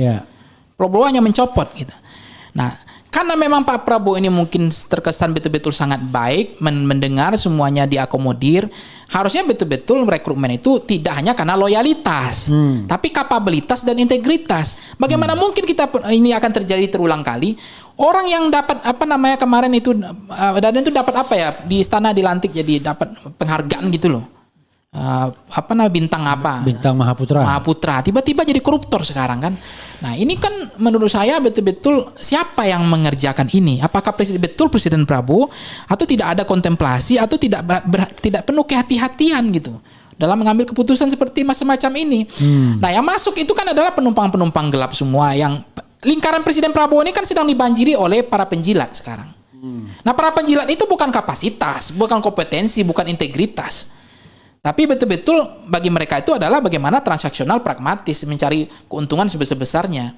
Prabowo hanya mencopot gitu. Nah, karena memang Pak Prabowo ini mungkin terkesan betul-betul sangat baik, mendengar semuanya diakomodir, harusnya betul-betul rekrutmen itu tidak hanya karena loyalitas, tapi kapabilitas dan integritas. Bagaimana mungkin ini akan terjadi terulang kali? Orang yang dapat kemarin itu Dadan itu dapat apa ya, di istana dilantik jadi dapat penghargaan gitu loh. Bintang apa? Bintang Mahaputra. Tiba-tiba jadi koruptor sekarang kan. Nah ini kan menurut saya betul-betul siapa yang mengerjakan ini? Apakah Presiden Prabowo, atau tidak ada kontemplasi, atau tidak penuh kehati-hatian gitu dalam mengambil keputusan seperti semacam ini? Nah yang masuk itu kan adalah penumpang-penumpang gelap semua, yang lingkaran Presiden Prabowo ini kan sedang dibanjiri oleh para penjilat sekarang. Nah para penjilat itu bukan kapasitas, bukan kompetensi, bukan integritas. Tapi betul-betul bagi mereka itu adalah bagaimana transaksional pragmatis, mencari keuntungan sebesar-besarnya.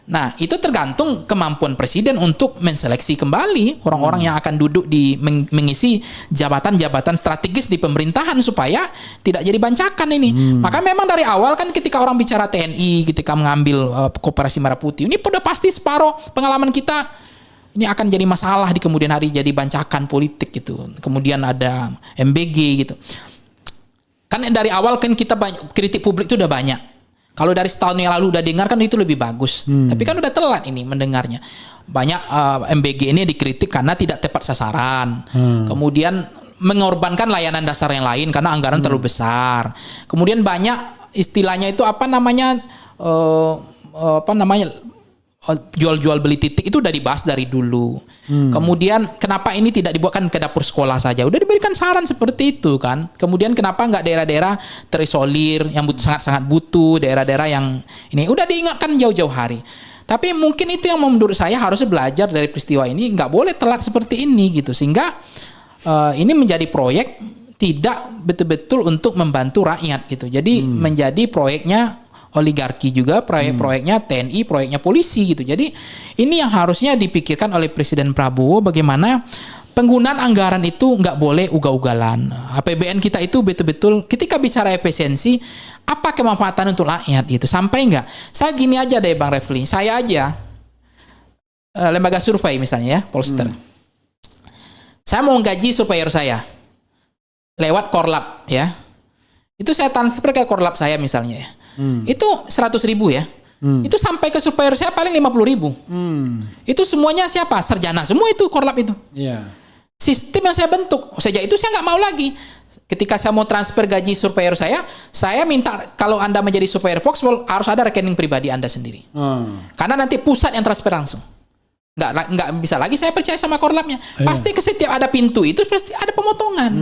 Nah, itu tergantung kemampuan presiden untuk menseleksi kembali orang-orang yang akan duduk mengisi jabatan-jabatan strategis di pemerintahan supaya tidak jadi bancakan ini. Maka memang dari awal kan ketika orang bicara TNI, ketika mengambil Koperasi Merah Putih, ini pada pasti separuh pengalaman kita ini akan jadi masalah di kemudian hari, jadi bancakan politik gitu. Kemudian ada MBG gitu. Kan dari awal kan kita kritik publik itu udah banyak. Kalau dari setahun yang lalu udah dengar kan itu lebih bagus. Tapi kan udah telat ini mendengarnya. Banyak MBG ini dikritik karena tidak tepat sasaran. Kemudian mengorbankan layanan dasar yang lain karena anggaran terlalu besar. Kemudian banyak istilahnya itu jual-jual beli titik itu udah dibahas dari dulu. Kemudian kenapa ini tidak dibuatkan ke dapur sekolah saja? Udah diberikan saran seperti itu kan. Kemudian kenapa nggak daerah-daerah terisolir yang sangat-sangat butuh, daerah-daerah yang ini udah diingatkan jauh-jauh hari. Tapi mungkin itu yang menurut saya harusnya belajar dari peristiwa ini, nggak boleh telat seperti ini gitu, sehingga ini menjadi proyek tidak betul-betul untuk membantu rakyat gitu. Jadi menjadi proyeknya oligarki juga, proyek-proyeknya TNI, proyeknya polisi gitu. Jadi ini yang harusnya dipikirkan oleh Presiden Prabowo, bagaimana penggunaan anggaran itu nggak boleh ugal-ugalan. APBN kita itu betul-betul ketika bicara efisiensi, apa kemanfaatan untuk rakyat gitu. Sampai nggak? Saya gini aja deh Bang Refli, saya aja lembaga survei misalnya ya, Polster. Saya mau gaji surveyor saya lewat Korlap ya. Itu saya transfer ke Korlap saya misalnya ya. Itu 100.000 ya. Itu sampai ke surveyor saya paling 50.000. Itu semuanya siapa? Sarjana semua itu Korlap itu. Iya. Sistem yang saya bentuk. Sejak itu saya nggak mau lagi. Ketika saya mau transfer gaji surveyor saya minta kalau Anda menjadi surveyor Foxpol harus ada rekening pribadi Anda sendiri. Karena nanti pusat yang transfer langsung. Nggak bisa lagi saya percaya sama Korlapnya. Pasti ke setiap ada pintu itu pasti ada pemotongan.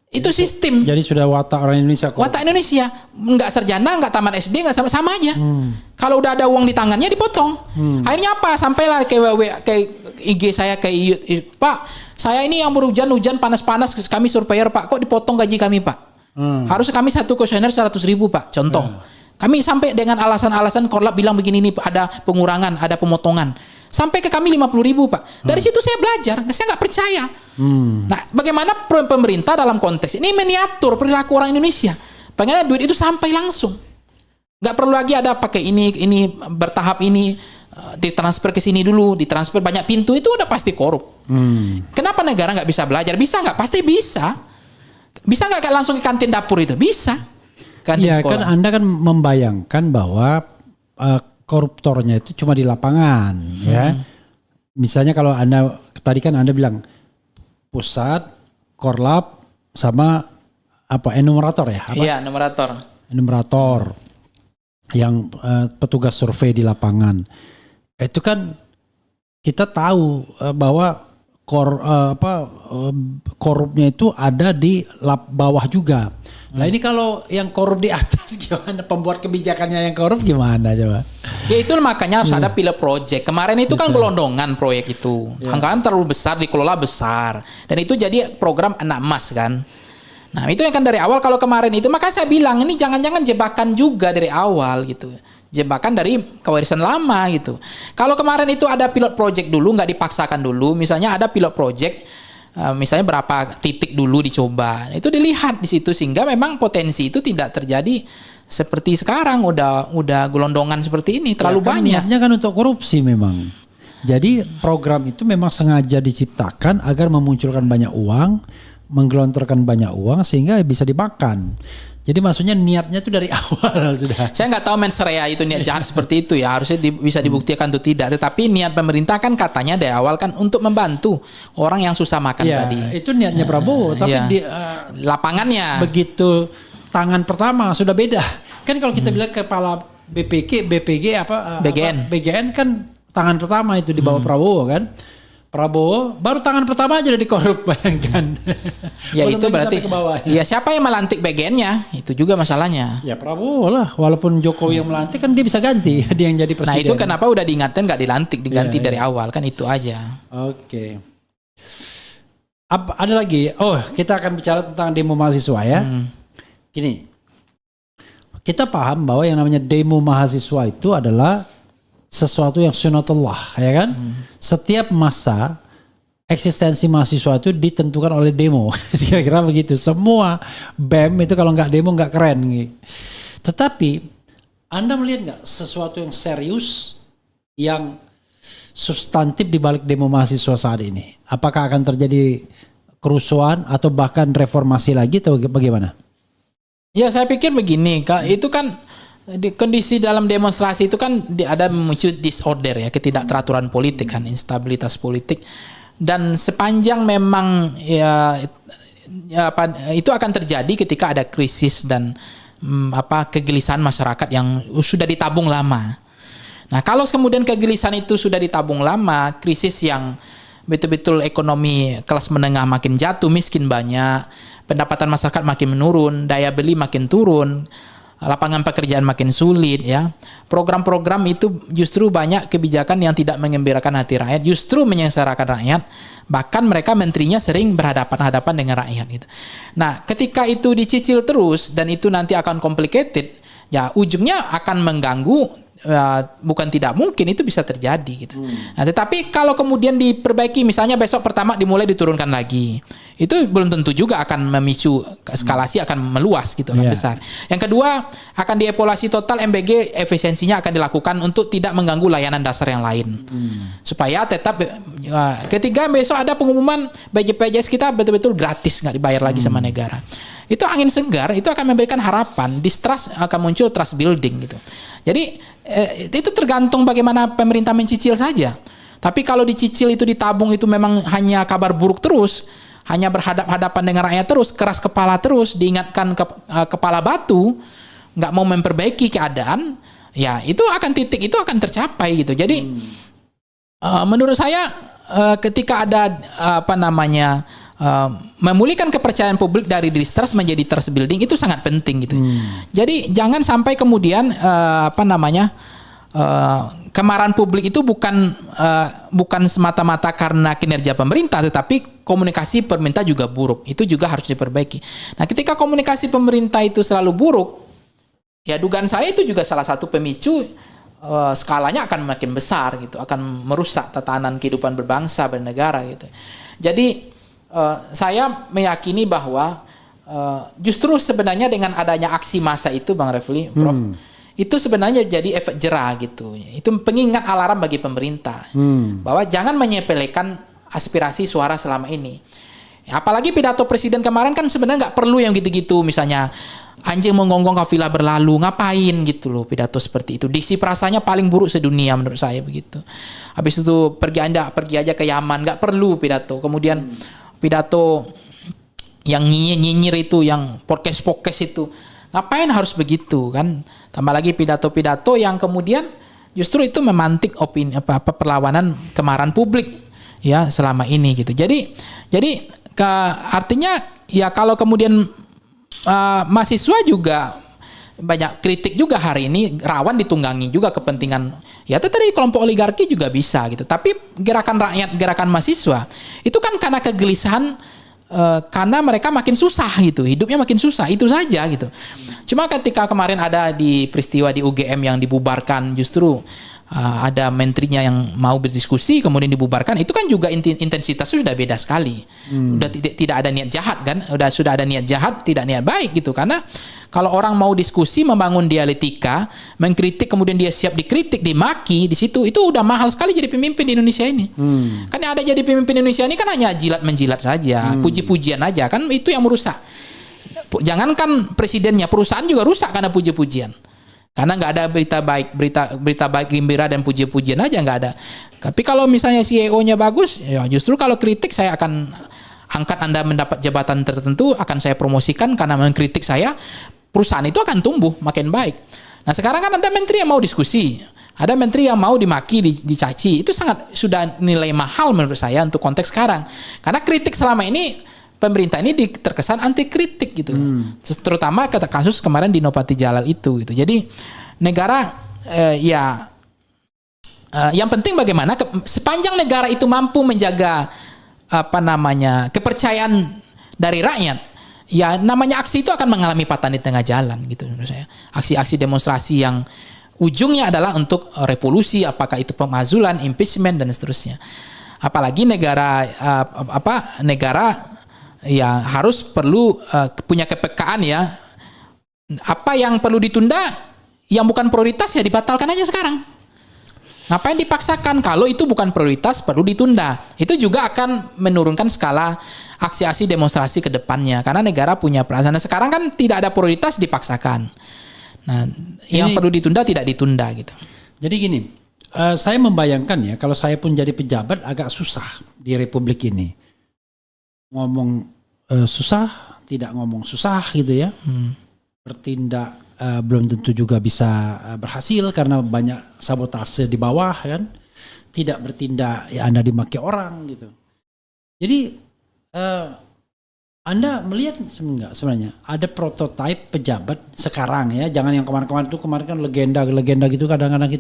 Itu sistem. Jadi sudah watak orang Indonesia. Watak Indonesia, nggak sarjana, nggak taman SD, nggak sama aja. Kalau udah ada uang di tangannya dipotong. Akhirnya apa? Sampailah ke IG saya ke Pak, saya ini yang berhujan panas-panas, kami surveyor Pak, kok dipotong gaji kami Pak? Harus kami satu kuesioner 100.000 Pak. Contoh. Kami sampai dengan alasan-alasan Korlap bilang begini nih, ada pengurangan, ada pemotongan. Sampai ke kami 50.000 Pak. Dari situ saya belajar, saya nggak percaya. Nah, bagaimana pemerintah dalam konteks ini meniatur perilaku orang Indonesia. Pengennya duit itu sampai langsung. Nggak perlu lagi ada pakai ini bertahap ini, ditransfer ke sini dulu, ditransfer banyak pintu, itu udah pasti korup. Kenapa negara nggak bisa belajar? Bisa nggak? Pasti bisa. Bisa nggak langsung ke kantin dapur itu? Bisa. Iya kan Anda kan membayangkan bahwa koruptornya itu cuma di lapangan ya. Misalnya kalau Anda tadi kan Anda bilang pusat, Korlap sama apa enumerator ya? Iya, enumerator. Enumerator yang petugas survei di lapangan. Itu kan kita tahu bahwa korupnya itu ada di bawah juga. Nah ini kalau yang korup di atas gimana? Pembuat kebijakannya yang korup gimana coba? Ya itu makanya harus ada pilot project. Kemarin itu kan gelondongan proyek itu. Anggaran terlalu besar, dikelola besar. Dan itu jadi program anak emas kan. Nah itu yang kan dari awal kalau kemarin itu. Maka saya bilang ini jangan-jangan jebakan juga dari awal gitu. Jebakan dari kewarisan lama gitu. Kalau kemarin itu ada pilot project dulu, nggak dipaksakan dulu. Misalnya ada pilot project, misalnya berapa titik dulu dicoba. Itu dilihat di situ sehingga memang potensi itu tidak terjadi seperti sekarang. Udah gelondongan seperti ini terlalu banyak. Niatnya kan untuk korupsi memang. Jadi program itu memang sengaja diciptakan agar memunculkan banyak uang, menggelontorkan banyak uang sehingga bisa dimakan. Jadi maksudnya niatnya itu dari awal sudah. Saya nggak tahu mens rea itu niat jahat seperti itu ya. Harusnya bisa dibuktikan atau tidak. Tetapi niat pemerintah kan katanya dari awal kan untuk membantu orang yang susah makan tadi. Itu niatnya Prabowo. Tapi di lapangannya. Begitu tangan pertama sudah beda. Kan kalau kita bilang kepala BPG BGN kan tangan pertama itu di bawah Prabowo kan. Prabowo baru tangan pertama aja udah dikorup, bayangkan. Ya itu berarti ya siapa yang melantik BGN-nya itu juga masalahnya. Ya Prabowo lah, walaupun Jokowi yang melantik kan dia bisa ganti, dia yang jadi presiden. Nah itu kenapa udah diingatkan nggak dilantik, diganti dari awal kan itu aja. Oke. Ada lagi? Oh kita akan bicara tentang demo mahasiswa ya. Gini, kita paham bahwa yang namanya demo mahasiswa itu adalah sesuatu yang sunatullah, ya kan? Setiap masa eksistensi mahasiswa itu ditentukan oleh demo, kira-kira begitu. Semua BEM itu kalau nggak demo nggak keren. Gitu. Tetapi Anda melihat nggak sesuatu yang serius, yang substantif di balik demo mahasiswa saat ini? Apakah akan terjadi kerusuhan atau bahkan reformasi lagi atau bagaimana? Ya saya pikir begini, itu kan di kondisi dalam demonstrasi itu kan ada muncul disorder ya, ketidakteraturan politik kan, instabilitas politik, dan sepanjang memang itu akan terjadi ketika ada krisis dan kegelisahan masyarakat yang sudah ditabung lama. Nah kalau kemudian kegelisahan itu sudah ditabung lama, krisis yang betul-betul ekonomi kelas menengah makin jatuh, miskin banyak, pendapatan masyarakat makin menurun, daya beli makin turun, lapangan pekerjaan makin sulit ya. Program-program itu justru banyak kebijakan yang tidak mengembirakan hati rakyat, justru menyengsarakan rakyat. Bahkan mereka menterinya sering berhadapan-hadapan dengan rakyat gitu. Nah, ketika itu dicicil terus dan itu nanti akan complicated, ya ujungnya akan mengganggu. Bukan tidak mungkin itu bisa terjadi gitu. Nah, tetapi kalau kemudian diperbaiki, misalnya besok pertama dimulai diturunkan lagi, itu belum tentu juga akan memicu eskalasi akan meluas gitu, akan besar. Yang kedua, akan dievaluasi total MBG, efisiensinya akan dilakukan untuk tidak mengganggu layanan dasar yang lain, supaya tetap. Ketiga, besok ada pengumuman BPJS kita betul-betul gratis, nggak dibayar lagi sama negara. Itu angin segar, itu akan memberikan harapan, distrust akan muncul, trust building gitu. Jadi itu tergantung bagaimana pemerintah mencicil saja. Tapi kalau dicicil itu ditabung itu memang hanya kabar buruk terus, hanya berhadap-hadapan dengan rakyat terus, keras kepala terus, diingatkan kepala batu, nggak mau memperbaiki keadaan, ya itu akan titik itu akan tercapai gitu. Jadi menurut saya ketika ada memulihkan kepercayaan publik dari distrust menjadi trust building itu sangat penting gitu. Jadi jangan sampai kemudian kemarahan publik itu bukan semata-mata karena kinerja pemerintah, tetapi komunikasi pemerintah juga buruk. Itu juga harus diperbaiki. Nah, ketika komunikasi pemerintah itu selalu buruk, ya dugaan saya itu juga salah satu pemicu skalanya akan makin besar gitu, akan merusak tatanan kehidupan berbangsa bernegara gitu. Jadi saya meyakini bahwa justru sebenarnya dengan adanya aksi massa itu, Bang Refli, Prof, itu sebenarnya jadi efek jera gitu. Itu pengingat alarm bagi pemerintah bahwa jangan menyepelekan aspirasi suara selama ini. Apalagi pidato presiden kemarin kan sebenarnya nggak perlu yang gitu-gitu, misalnya anjing menggonggong kafilah berlalu, ngapain gitu loh pidato seperti itu. Diksi perasanya paling buruk sedunia menurut saya begitu. Habis itu pergi aja ke Yaman, nggak perlu pidato. Kemudian pidato yang nyinyir itu, yang podcast itu, ngapain harus begitu kan? Tambah lagi pidato-pidato yang kemudian justru itu memantik perlawanan kemarahan publik ya selama ini gitu. Jadi artinya ya kalau kemudian mahasiswa juga banyak kritik juga hari ini, rawan ditunggangi juga kepentingan ya itu tadi kelompok oligarki juga bisa gitu. Tapi gerakan rakyat, gerakan mahasiswa itu kan karena kegelisahan, karena mereka makin susah gitu, hidupnya makin susah, itu saja gitu. Cuma ketika kemarin ada di peristiwa di UGM yang dibubarkan, justru ada menterinya yang mau berdiskusi kemudian dibubarkan, itu kan juga intensitasnya sudah beda sekali. Udah tidak ada niat jahat kan, sudah ada niat jahat, tidak niat baik gitu. Karena kalau orang mau diskusi, membangun dialektika, mengkritik, kemudian dia siap dikritik, dimaki di situ, itu udah mahal sekali jadi pemimpin di Indonesia ini. Kan yang ada jadi pemimpin Indonesia ini kan hanya jilat menjilat saja, puji-pujian aja, kan itu yang merusak. Jangankan presidennya, perusahaan juga rusak karena puji-pujian. Karena nggak ada berita baik gembira dan puji-pujian aja nggak ada. Tapi kalau misalnya CEO-nya bagus, ya justru kalau kritik saya akan angkat Anda mendapat jabatan tertentu, akan saya promosikan karena mengkritik saya, perusahaan itu akan tumbuh makin baik. Nah sekarang kan ada menteri yang mau diskusi, ada menteri yang mau dimaki, dicaci, itu sudah nilai mahal menurut saya untuk konteks sekarang. Karena kritik selama ini pemerintah ini terkesan anti kritik gitu, terutama kata kasus kemarin di Nopati Jalal itu gitu. Jadi negara yang penting bagaimana sepanjang negara itu mampu menjaga kepercayaan dari rakyat, ya namanya aksi itu akan mengalami patahan di tengah jalan gitu menurut saya. Aksi-aksi demonstrasi yang ujungnya adalah untuk revolusi, apakah itu pemazulan, impeachment dan seterusnya. Apalagi negara ya harus perlu punya kepekaan ya. Apa yang perlu ditunda, yang bukan prioritas ya dibatalkan aja sekarang. Ngapain dipaksakan? Kalau itu bukan prioritas perlu ditunda. Itu juga akan menurunkan skala aksi-aksi demonstrasi ke depannya. Karena negara punya perasaan. Sekarang kan tidak ada prioritas dipaksakan. Nah, yang perlu ditunda tidak ditunda gitu. Jadi gini, saya membayangkan ya kalau saya pun jadi pejabat agak susah di Republik ini. Ngomong susah, tidak ngomong susah gitu ya. Bertindak belum tentu juga bisa berhasil karena banyak sabotase di bawah kan. Tidak bertindak ya Anda dimaki orang gitu. Jadi Anda melihat enggak sebenarnya ada prototipe pejabat sekarang ya. Jangan yang kemarin-kemarin itu, kemarin kan legenda gitu, kadang-kadang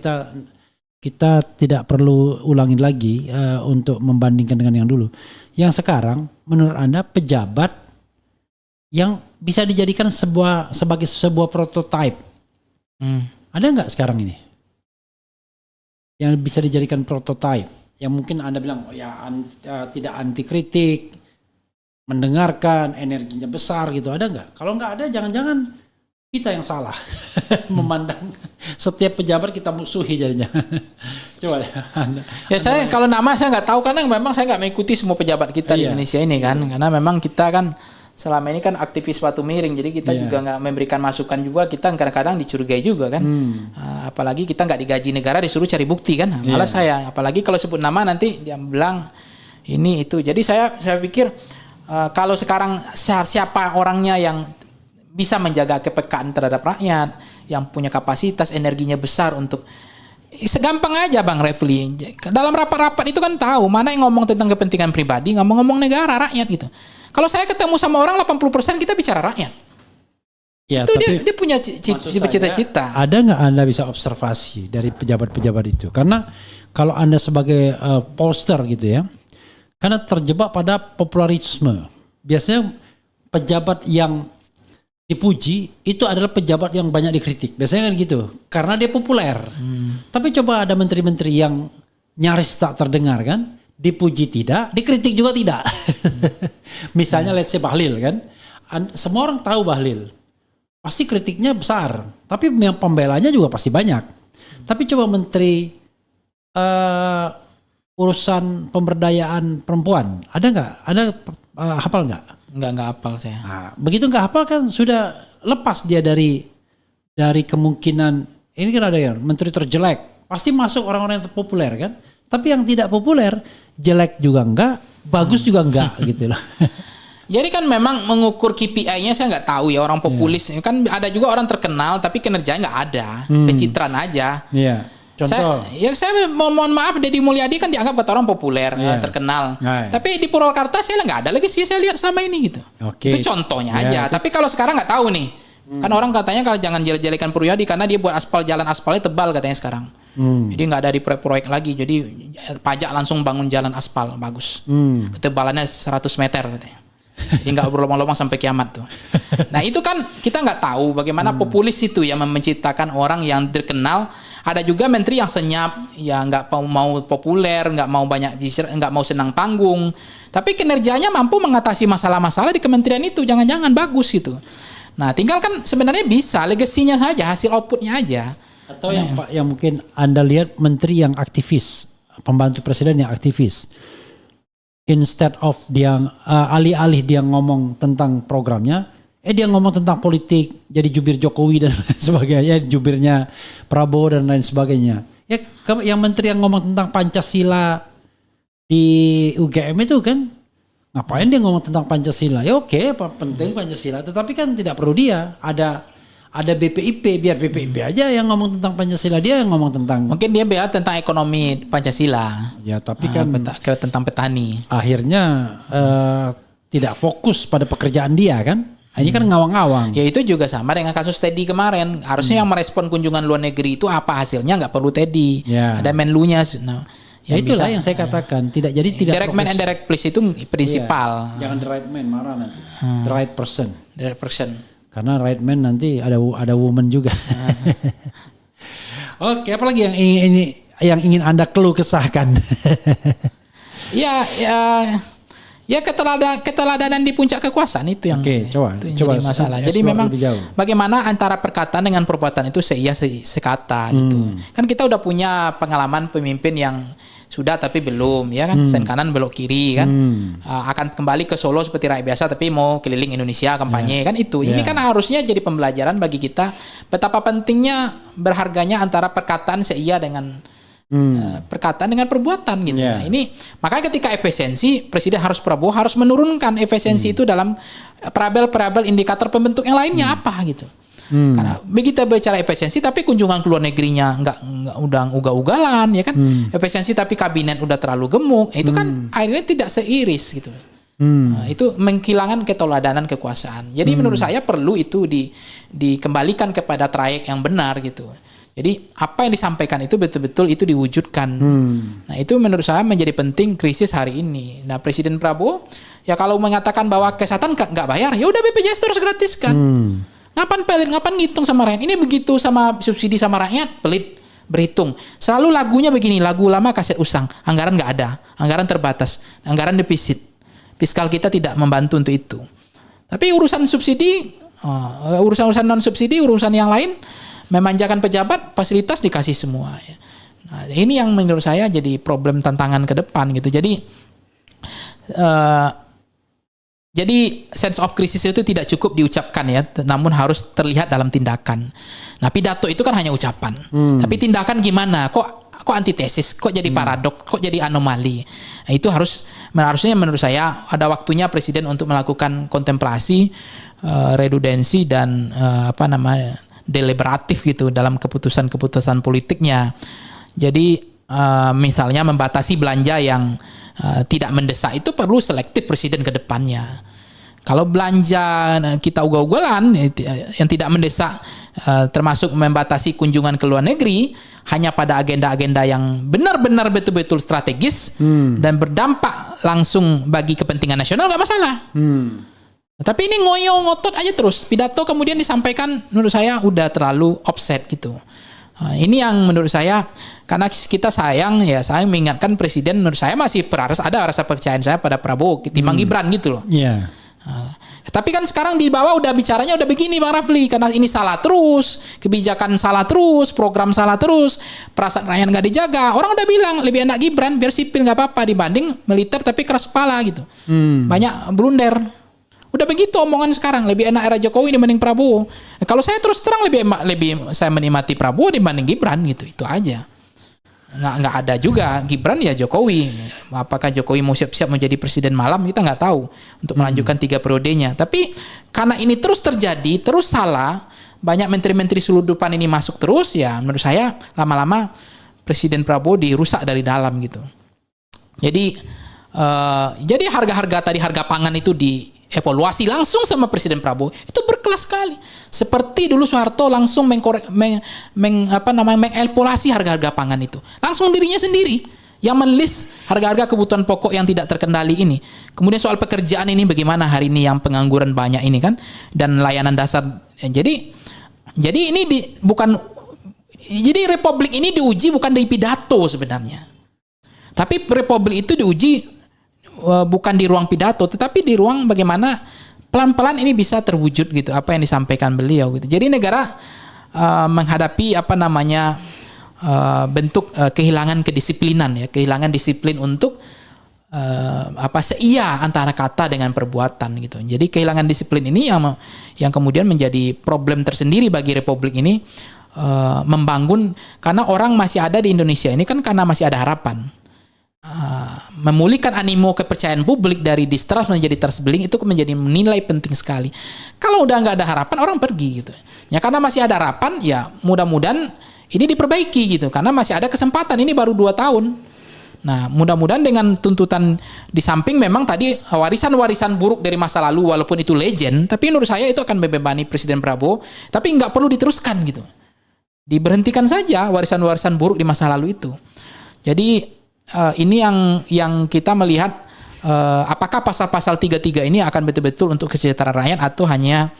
kita tidak perlu ulangin lagi untuk membandingkan dengan yang dulu. Yang sekarang menurut Anda pejabat yang bisa dijadikan sebagai sebuah prototipe Ada nggak sekarang ini yang bisa dijadikan prototipe? Yang mungkin Anda bilang, tidak anti kritik, mendengarkan, energinya besar gitu. Ada nggak? Kalau nggak ada, jangan-jangan kita yang salah memandang setiap pejabat kita musuhi jadinya. Coba Anda. Ya saya kalau nama saya nggak tahu karena memang saya nggak mengikuti semua pejabat kita di Indonesia ini kan, karena memang kita kan selama ini kan aktivis batu miring, jadi kita juga nggak memberikan masukan juga, kita kadang-kadang dicurigai juga kan. Apalagi kita nggak digaji negara disuruh cari bukti kan, malah saya apalagi kalau sebut nama nanti dia bilang ini itu. Jadi saya pikir kalau sekarang siapa orangnya yang bisa menjaga kepekaan terhadap rakyat, yang punya kapasitas energinya besar untuk segampang aja Bang Refli. Dalam rapat-rapat itu kan tahu mana yang ngomong tentang kepentingan pribadi, ngomong negara, rakyat gitu. Kalau saya ketemu sama orang 80% kita bicara rakyat. Ya, itu dia punya cita-cita. Ada nggak Anda bisa observasi dari pejabat-pejabat itu? Karena kalau Anda sebagai pollster gitu ya, karena terjebak pada popularisme. Biasanya pejabat yang dipuji itu adalah pejabat yang banyak dikritik. Biasanya kan gitu. Karena dia populer. Tapi coba ada menteri-menteri yang nyaris tak terdengar kan. Dipuji tidak, dikritik juga tidak. Misalnya let's say Bahlil kan. Semua orang tahu Bahlil. Pasti kritiknya besar. Tapi yang pembelanya juga pasti banyak. Tapi coba menteri urusan pemberdayaan perempuan. Ada nggak? Anda hafal nggak? Nggak hafal saya. Nah, begitu nggak hafal kan sudah lepas dia dari kemungkinan. Ini kan ada yang menteri terjelek pasti masuk orang-orang yang populer kan. Tapi yang tidak populer jelek juga enggak, bagus juga enggak gitu loh. Jadi kan memang mengukur KPI-nya saya nggak tahu ya orang populis. Kan ada juga orang terkenal tapi kinerjanya nggak ada, pencitraan aja. Iya. Contoh. Saya mohon maaf, Deddy Mulyadi kan dianggap kata orang populer, terkenal. Tapi di Purwakarta saya nggak ada lagi sih saya lihat selama ini gitu. Itu contohnya aja. Tapi kalau sekarang nggak tahu nih. Kan orang katanya kalau jangan jelek-jelekan Mulyadi karena dia buat jalan aspalnya tebal katanya sekarang. Jadi nggak ada di proyek lagi. Jadi pajak langsung bangun jalan aspal bagus. Ketebalannya 100 meter katanya. Jadi nggak berlomang-lomang sampai kiamat tuh. Nah itu kan kita nggak tahu bagaimana populis itu yang menciptakan orang yang terkenal. Ada juga menteri yang senyap, ya nggak mau populer, nggak mau banyak, nggak mau senang panggung. Tapi kinerjanya mampu mengatasi masalah-masalah di kementerian itu. Jangan-jangan bagus gitu. Nah tinggal kan sebenarnya bisa legasinya saja, hasil outputnya aja. Atau yang mungkin Anda lihat menteri yang aktivis, pembantu presiden yang aktivis. Instead of dia alih-alih dia ngomong tentang programnya, dia ngomong tentang politik, jadi jubir Jokowi dan lain sebagainya, jubirnya Prabowo dan lain sebagainya. Ya yang menteri yang ngomong tentang Pancasila di UGM itu kan, ngapain dia ngomong tentang Pancasila? Ya oke, penting Pancasila, tetapi kan tidak perlu dia ada BPIP, biar BPIP aja yang ngomong tentang Pancasila, dia yang ngomong tentang. Mungkin dia bicara tentang ekonomi Pancasila. Ya tapi kan tentang petani. Akhirnya tidak fokus pada pekerjaan dia kan. Ini kan ngawang-ngawang. Ya itu juga sama dengan kasus Teddy kemarin. Harusnya yang merespon kunjungan luar negeri itu apa hasilnya, nggak perlu Teddy. Ya. Ada Menlunya. Nah, ya itulah yang saya katakan. Tidak direct man and direct place itu prinsipal. Ya. Jangan the right man, marah nanti. The right person. The right person. Karena right man nanti ada woman juga. Oke, apalagi yang ingin Anda keluh kesahkan? Ya keteladanan di puncak kekuasaan itu yang coba jadi masalah. Jadi memang bagaimana antara perkataan dengan perbuatan itu seia sekata gitu. Kan kita udah punya pengalaman pemimpin yang sudah tapi belum ya kan, sen kanan belok kiri kan, akan kembali ke Solo seperti rakyat biasa tapi mau keliling Indonesia kampanye kan itu. Ini kan harusnya jadi pembelajaran bagi kita betapa pentingnya berharganya antara perkataan seia dengan perkataan dengan perbuatan gitu. Nah, ini makanya ketika efisiensi Presiden Prabowo harus menurunkan efisiensi itu dalam parabel indikator pembentuk yang lainnya apa gitu. Karena begitu bicara efisiensi tapi kunjungan ke luar negerinya nggak udah ugal-ugalan ya kan, efisiensi tapi kabinet udah terlalu gemuk, itu kan akhirnya tidak seiris gitu. Nah, itu menghilangkan keteladanan kekuasaan. Jadi menurut saya perlu itu dikembalikan kepada trayek yang benar gitu. Jadi apa yang disampaikan itu betul-betul itu diwujudkan. Nah itu menurut saya menjadi penting krisis hari ini. Nah Presiden Prabowo ya kalau mengatakan bahwa kesehatan nggak bayar, ya udah BPJS terus gratiskan. Ngapain pelit, ngapain ngitung sama rakyat? Ini begitu sama subsidi sama rakyat, pelit, berhitung. Selalu lagunya begini, lagu lama kaset usang. Anggaran nggak ada, anggaran terbatas, anggaran defisit. Fiskal kita tidak membantu untuk itu. Tapi urusan subsidi, urusan non subsidi, urusan yang lain, memanjakan pejabat, fasilitas dikasih semua. Ya. Nah, ini yang menurut saya jadi problem tantangan ke depan gitu. Jadi sense of crisis itu tidak cukup diucapkan ya, namun harus terlihat dalam tindakan. Nah, pidato itu kan hanya ucapan. Tapi tindakan gimana? Kok antitesis? Kok jadi paradok? Kok jadi anomali? Nah, itu harusnya menurut saya ada waktunya presiden untuk melakukan kontemplasi, redudensi dan deliberatif gitu dalam keputusan-keputusan politiknya. Jadi misalnya membatasi belanja yang tidak mendesak itu perlu selektif presiden ke depannya. Kalau belanja kita ugal-ugalan yang tidak mendesak, termasuk membatasi kunjungan ke luar negeri hanya pada agenda-agenda yang benar-benar betul-betul strategis dan berdampak langsung bagi kepentingan nasional, nggak masalah. Tapi ini ngoyo ngotot aja terus. Pidato kemudian disampaikan menurut saya udah terlalu offset gitu. Ini yang menurut saya, karena kita sayang ya, saya mengingatkan presiden, menurut saya masih ada rasa percayaan saya pada Prabowo ketimbang Gibran gitu loh. Yeah. Tapi kan sekarang di bawah udah bicaranya udah begini Bang Rafli, karena ini salah terus, kebijakan salah terus, program salah terus, perasaan rakyat nggak dijaga. Orang udah bilang lebih enak Gibran biar sipil nggak apa-apa dibanding militer tapi keras kepala gitu. Banyak blunder. Udah begitu omongan sekarang, lebih enak era Jokowi dibanding Prabowo. Kalau saya terus terang lebih saya menikmati Prabowo dibanding Gibran gitu, itu aja. Nggak ada juga Gibran ya Jokowi. Apakah Jokowi mau siap-siap menjadi presiden malam, kita nggak tahu untuk melanjutkan 3 periodenya. Tapi karena ini terus terjadi, terus salah, banyak menteri-menteri selundupan ini masuk terus, ya menurut saya lama-lama Presiden Prabowo dirusak dari dalam gitu. Jadi harga-harga tadi, harga pangan itu dievaluasi langsung sama Presiden Prabowo, itu berkelas sekali. Seperti dulu Soeharto langsung mengevaluasi harga-harga pangan itu. Langsung dirinya sendiri yang menulis harga-harga kebutuhan pokok yang tidak terkendali ini. Kemudian soal pekerjaan ini bagaimana hari ini yang pengangguran banyak ini kan, dan layanan dasar. Jadi ini jadi republik ini diuji bukan dari pidato sebenarnya. Tapi republik itu diuji bukan di ruang pidato, tetapi di ruang bagaimana pelan-pelan ini bisa terwujud gitu apa yang disampaikan beliau gitu. Jadi negara menghadapi bentuk kehilangan kedisiplinan ya, kehilangan disiplin untuk seia antara kata dengan perbuatan gitu. Jadi kehilangan disiplin ini yang kemudian menjadi problem tersendiri bagi republik ini, membangun, karena orang masih ada di Indonesia ini kan karena masih ada harapan. Memulihkan animo kepercayaan publik dari distrust menjadi trust building itu menjadi nilai penting sekali. Kalau udah nggak ada harapan, orang pergi gitu. Ya karena masih ada harapan, ya mudah-mudahan ini diperbaiki gitu. Karena masih ada kesempatan, ini baru 2 tahun. Nah mudah-mudahan dengan tuntutan di samping memang tadi warisan-warisan buruk dari masa lalu walaupun itu legend, tapi menurut saya itu akan membebani Presiden Prabowo. Tapi nggak perlu diteruskan gitu. Diberhentikan saja warisan-warisan buruk di masa lalu itu. Jadi ini yang kita melihat apakah pasal-pasal 33 ini akan betul-betul untuk kesejahteraan rakyat atau hanya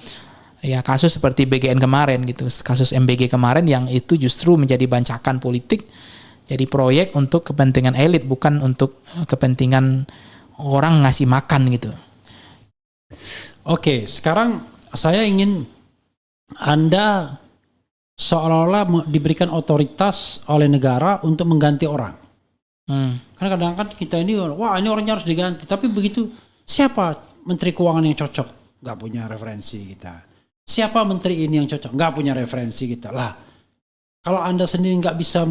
ya kasus seperti BGN kemarin gitu, kasus MBG kemarin yang itu justru menjadi bancakan politik, jadi proyek untuk kepentingan elit bukan untuk kepentingan orang ngasih makan gitu. Oke, sekarang saya ingin Anda seolah-olah diberikan otoritas oleh negara untuk mengganti orang. Karena kadang-kadang kita ini, wah ini orangnya harus diganti. Tapi begitu, siapa menteri keuangan yang cocok? Gak punya referensi kita. Siapa menteri ini yang cocok? Gak punya referensi kita. Lah, kalau Anda sendiri gak bisa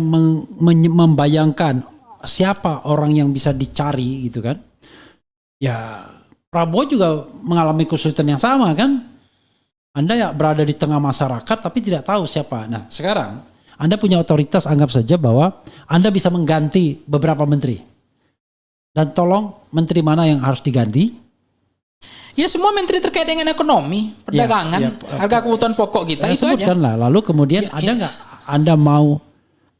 membayangkan siapa orang yang bisa dicari gitu kan. Ya, Prabowo juga mengalami kesulitan yang sama kan. Anda ya berada di tengah masyarakat tapi tidak tahu siapa. Nah, sekarang Anda punya otoritas, anggap saja bahwa Anda bisa mengganti beberapa menteri. Dan tolong menteri mana yang harus diganti? Ya semua menteri terkait dengan ekonomi, perdagangan, harga kebutuhan pokok kita itu aja. Lah. Lalu kemudian ada nggak Anda mau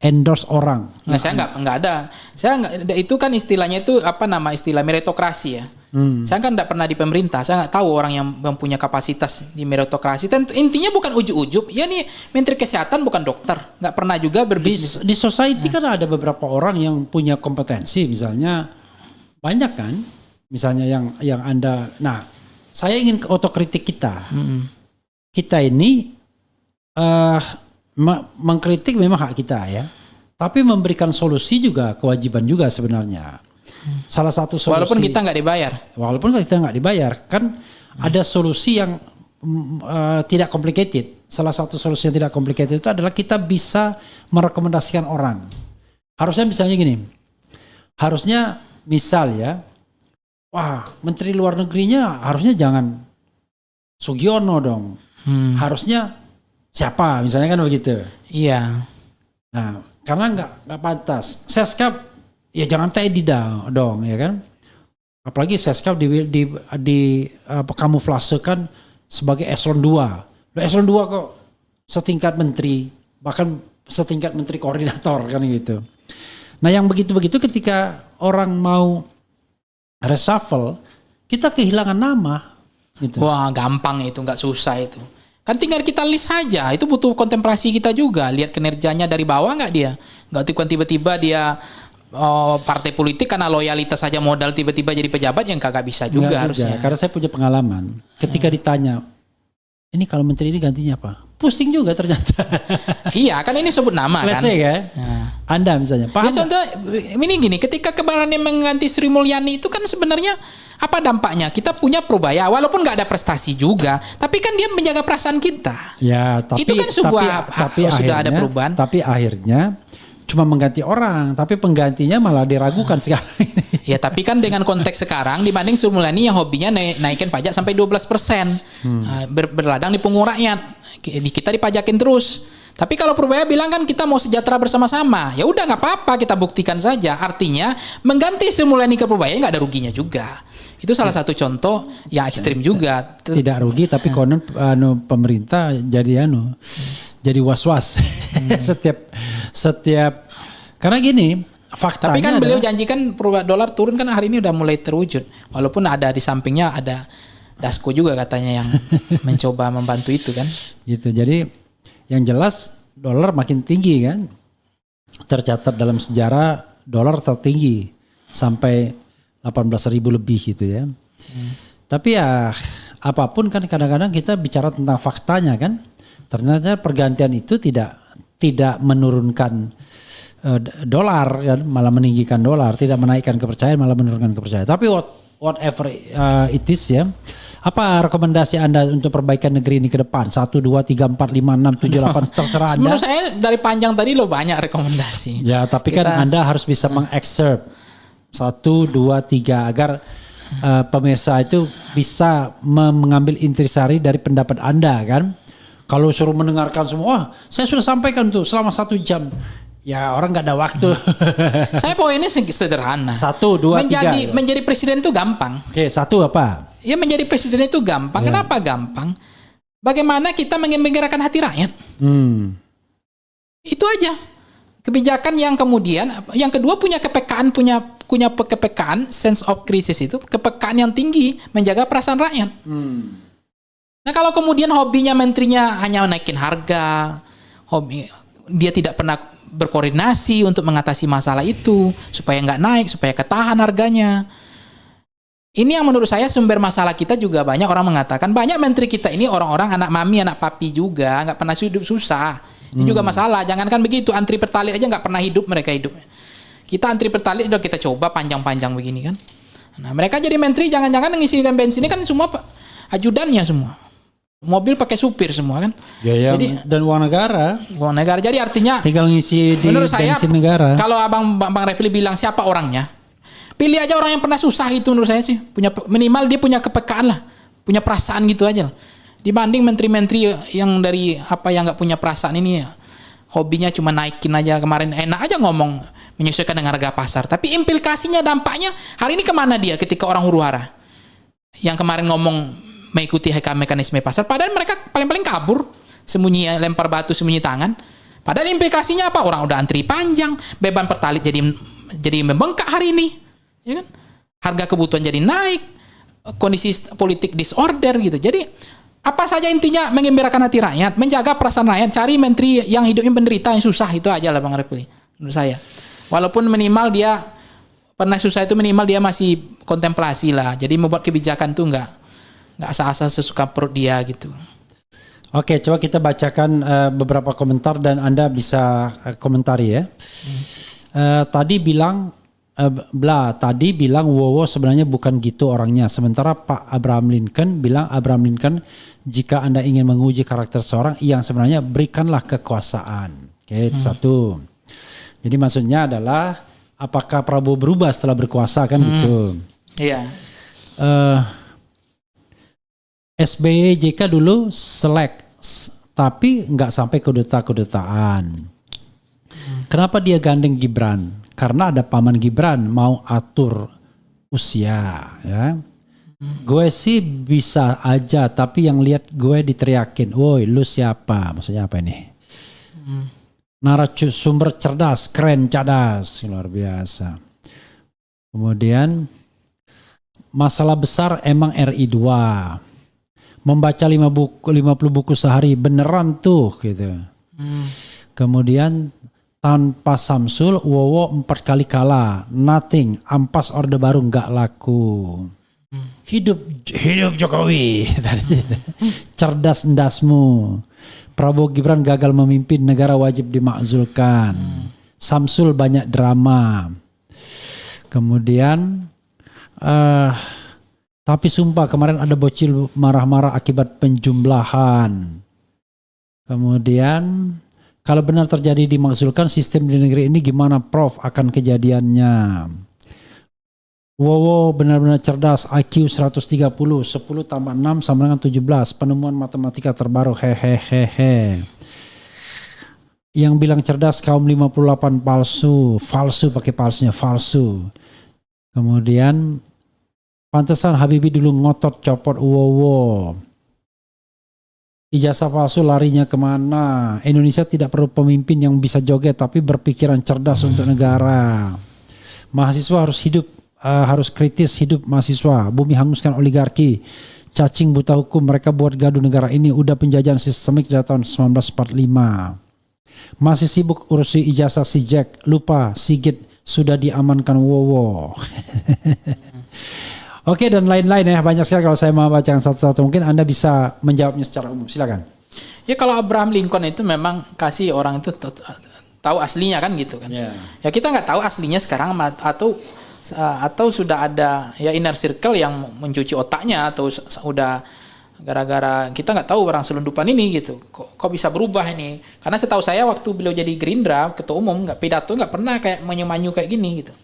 endorse orang? Nggak, saya nggak ada. Saya nggak, itu kan istilahnya itu istilah meritokrasi ya. Saya kan tidak pernah di pemerintah, saya nggak tahu orang yang mempunyai kapasitas di meritokrasi. Intinya bukan ujuk-ujuk, ya nih Menteri Kesehatan bukan dokter, nggak pernah juga berbisnis. Di society kan ada beberapa orang yang punya kompetensi, misalnya banyak kan, misalnya yang Anda. Nah, saya ingin ke otokritik kita. Kita ini mengkritik memang hak kita ya, tapi memberikan solusi juga kewajiban juga sebenarnya. Salah satu solusi, walaupun kita nggak dibayar, kan ada solusi yang tidak complicated. Salah satu solusi yang tidak complicated itu adalah kita bisa merekomendasikan orang. Harusnya misalnya gini, harusnya misal ya, wah Menteri Luar Negerinya harusnya jangan Sugiono dong, harusnya siapa misalnya kan begitu. Iya. Nah karena nggak pantas. Seskap ya jangan Teddy dong ya kan. Apalagi Seskap di kamuflasekan sebagai eselon 2. Eselon 2 kok setingkat menteri, bahkan setingkat menteri koordinator kan gitu. Nah yang begitu-begitu ketika orang mau reshuffle, kita kehilangan nama gitu. Wah gampang itu, nggak susah itu. Kan tinggal kita list saja, itu butuh kontemplasi kita juga. Lihat kinerjanya dari bawah nggak dia. Nggak tiba-tiba dia partai politik karena loyalitas saja modal tiba-tiba jadi pejabat yang kagak bisa juga harusnya. Karena saya punya pengalaman. Ketika ditanya, ini kalau menteri ini gantinya apa? Pusing juga ternyata. Iya, kan ini sebut nama kan. Kan? Nah. Anda misalnya, paham? Ya, contoh, ini gini, ketika kemarin mengganti Sri Mulyani itu kan sebenarnya apa dampaknya? Kita punya Probaya, walaupun nggak ada prestasi juga, tapi kan dia menjaga perasaan kita. Ya, tapi itu kan sudah ada perubahan. Tapi akhirnya cuma mengganti orang, tapi penggantinya malah diragukan sekarang ini. Ya tapi kan dengan konteks sekarang dibanding Sri Mulyani yang hobinya naikin pajak sampai 12%, berladang di punggung rakyat, kita dipajakin terus. Tapi kalau Probaya bilang kan kita mau sejahtera bersama-sama, ya udah nggak apa-apa, kita buktikan saja. Artinya mengganti Sri Mulyani ke Probaya nggak ada ruginya juga. Itu salah satu contoh yang ekstrim juga. Tidak rugi, tapi konon pemerintah jadi was-was setiap karena gini faktanya. Tapi kan beliau janjikan dolar turun kan hari ini udah mulai terwujud. Walaupun ada di sampingnya ada Dasko juga katanya yang mencoba membantu itu kan. Gitu. Jadi yang jelas dolar makin tinggi kan. Tercatat dalam sejarah dolar tertinggi sampai 18.000 lebih gitu ya. Tapi ya apapun kan kadang-kadang kita bicara tentang faktanya kan. Ternyata pergantian itu tidak menurunkan dolar kan, malah meninggikan dolar, tidak menaikkan kepercayaan malah menurunkan kepercayaan. Tapi whatever it is ya. Apa rekomendasi Anda untuk perbaikan negeri ini ke depan? 1 2 3 4 5 6 7 8 terserah Anda. Menurut saya dari panjang tadi lo banyak rekomendasi. Ya, tapi kan Anda harus bisa mengexcerpt 1 2 3 agar pemirsa itu bisa mengambil intisari dari pendapat Anda kan. Kalau suruh mendengarkan semua, saya sudah sampaikan tuh selama 1 jam. Ya orang nggak ada waktu. Saya poinnya sederhana. 1 2 3. Menjadi presiden itu gampang. Oke, 1 apa? Ya menjadi presiden itu gampang. Ya. Kenapa gampang? Bagaimana kita menggerakkan hati rakyat? Itu aja. Kebijakan yang kemudian, yang kedua punya kepekaan, punya kepekaan, sense of crisis itu, kepekaan yang tinggi menjaga perasaan rakyat. Nah kalau kemudian hobinya menterinya hanya naikin harga, dia tidak pernah berkoordinasi untuk mengatasi masalah itu supaya nggak naik, supaya ketahan harganya. Ini yang menurut saya sumber masalah kita juga. Banyak orang mengatakan banyak menteri kita ini orang-orang anak mami, anak papi juga, nggak pernah hidup susah. Ini juga masalah. Jangankan begitu, antri pertalite aja nggak pernah hidup mereka hidup. Kita antri pertalite udah kita coba panjang-panjang begini kan. Nah mereka jadi menteri jangan-jangan ngisikan bensinnya kan semua ajudannya semua. Mobil pakai supir semua kan. Ya, jadi dan uang negara. Uang negara. Jadi artinya tinggal ngisi di bensin negara. Kalau Bang Refli bilang siapa orangnya? Pilih aja orang yang pernah susah itu menurut saya sih. Minimal dia punya kepekaan lah. Punya perasaan gitu aja lah. Dibanding menteri-menteri yang dari yang enggak punya perasaan ini hobinya cuma naikin aja. Kemarin enak aja ngomong menyesuaikan dengan harga pasar. Tapi implikasinya dampaknya hari ini kemana dia ketika orang huru-hara? Yang kemarin ngomong mengikuti mekanisme pasar, padahal mereka paling-paling kabur, sembunyi lempar batu, sembunyi tangan. Padahal implikasinya apa? Orang udah antri panjang, beban pertalite jadi membengkak hari ini, ya kan? Harga kebutuhan jadi naik, kondisi politik disorder gitu. Jadi apa saja intinya mengembirakan hati rakyat, menjaga perasaan rakyat, cari menteri yang hidupnya menderita, yang susah, itu aja lah Bang Refli menurut saya. Walaupun minimal dia pernah susah, itu minimal dia masih kontemplasi lah. Jadi membuat kebijakan tuh nggak asal-asal sesuka perut dia gitu. Oke, coba kita bacakan beberapa komentar dan Anda bisa komentari ya. Tadi bilang Wowo sebenarnya bukan gitu orangnya. Sementara Pak Abraham Lincoln bilang jika Anda ingin menguji karakter seorang yang sebenarnya berikanlah kekuasaan. Oke, itu satu. Jadi maksudnya adalah apakah Prabowo berubah setelah berkuasa kan gitu. Iya. SBY JK dulu selek tapi nggak sampai kudeta-kudetaan. Kenapa dia gandeng Gibran? Karena ada paman Gibran mau atur usia, ya. Gue sih bisa aja, tapi yang lihat gue diteriakin, woi lu siapa? Maksudnya apa ini? Narasumber cerdas, keren, cadas, luar biasa. Kemudian masalah besar emang RI 2. Membaca 50 buku sehari beneran tuh gitu. Kemudian tanpa Samsul, Wowo 4 kali kalah, nothing, ampas orde baru nggak laku. Hidup Jokowi. Cerdas endasmu. Prabowo Gibran gagal memimpin, negara wajib dimakzulkan. Samsul banyak drama. Kemudian tapi sumpah kemarin ada bocil marah-marah akibat penjumlahan. Kemudian kalau benar terjadi dimakzulkan, sistem di negeri ini gimana Prof akan kejadiannya? Wowo benar-benar cerdas, IQ 130, 10 tambah 6 sama dengan 17, penemuan matematika terbaru, hehehehe. Yang bilang cerdas kaum 58 palsu pakai palsunya, falsu. Kemudian pantesan Habibie dulu ngotot copot Wowo. Ijazah palsu larinya kemana? Indonesia tidak perlu pemimpin yang bisa joget tapi berpikiran cerdas untuk negara. Mahasiswa harus kritis hidup mahasiswa. Bumi hanguskan oligarki. Cacing buta hukum, mereka buat gaduh negara ini. Udah penjajahan sistemik dari tahun 1945. Masih sibuk urusi ijazah si Jack. Lupa Sigit sudah diamankan Wowo. Oke, dan lain-lain ya, banyak sekali kalau saya mau bacakan satu-satu. Mungkin Anda bisa menjawabnya secara umum, silakan. Ya kalau Abraham Lincoln itu memang kasih orang itu tahu aslinya kan gitu kan. Ya kita nggak tahu aslinya sekarang atau sudah ada ya inner circle yang mencuci otaknya atau udah gara-gara kita nggak tahu orang selundupan ini gitu. Kok bisa berubah ini? Karena setahu saya waktu beliau jadi Gerindra ketua umum pidato nggak pernah kayak manyu-manyu kayak gini gitu.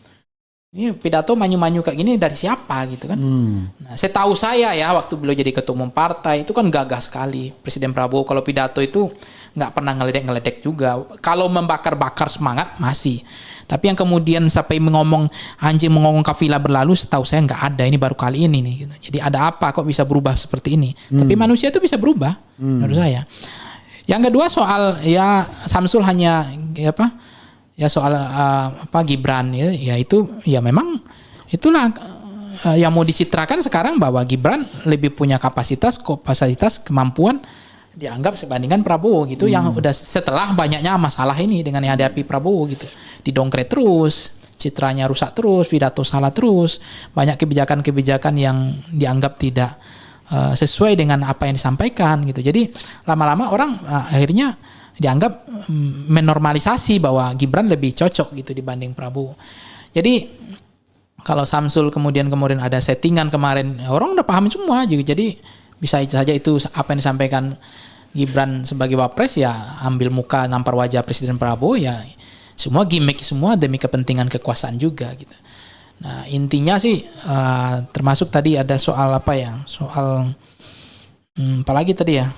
Ini pidato manyu-manyu kayak gini dari siapa gitu kan? Nah, setahu saya ya waktu beliau jadi ketua umum partai itu kan gagah sekali Presiden Prabowo. Kalau pidato itu nggak pernah ngeledek-ngeledek juga. Kalau membakar-bakar semangat masih. Tapi yang kemudian sampai mengomong anjing mengomong kafilah berlalu, setahu saya nggak ada. Ini baru kali ini nih. Gitu. Jadi ada apa kok bisa berubah seperti ini? Tapi manusia itu bisa berubah menurut saya. Yang kedua soal ya Samsul hanya ya soal Gibran ya itu ya memang itulah yang mau dicitrakan sekarang bahwa Gibran lebih punya kapasitas kemampuan dianggap sebandingkan Prabowo gitu yang udah setelah banyaknya masalah ini dengan yang dihadapi Prabowo gitu didongkret terus, citranya rusak terus, pidato salah terus, banyak kebijakan-kebijakan yang dianggap tidak sesuai dengan apa yang disampaikan gitu. Jadi lama-lama orang akhirnya dianggap menormalisasi bahwa Gibran lebih cocok gitu dibanding Prabowo. Jadi kalau Samsul kemudian ada settingan kemarin orang udah paham semua juga. Jadi bisa saja itu apa yang disampaikan Gibran sebagai wapres ya ambil muka nampar wajah Presiden Prabowo ya semua gimmick semua demi kepentingan kekuasaan juga gitu. Nah intinya sih termasuk tadi ada soal soal apalagi tadi ya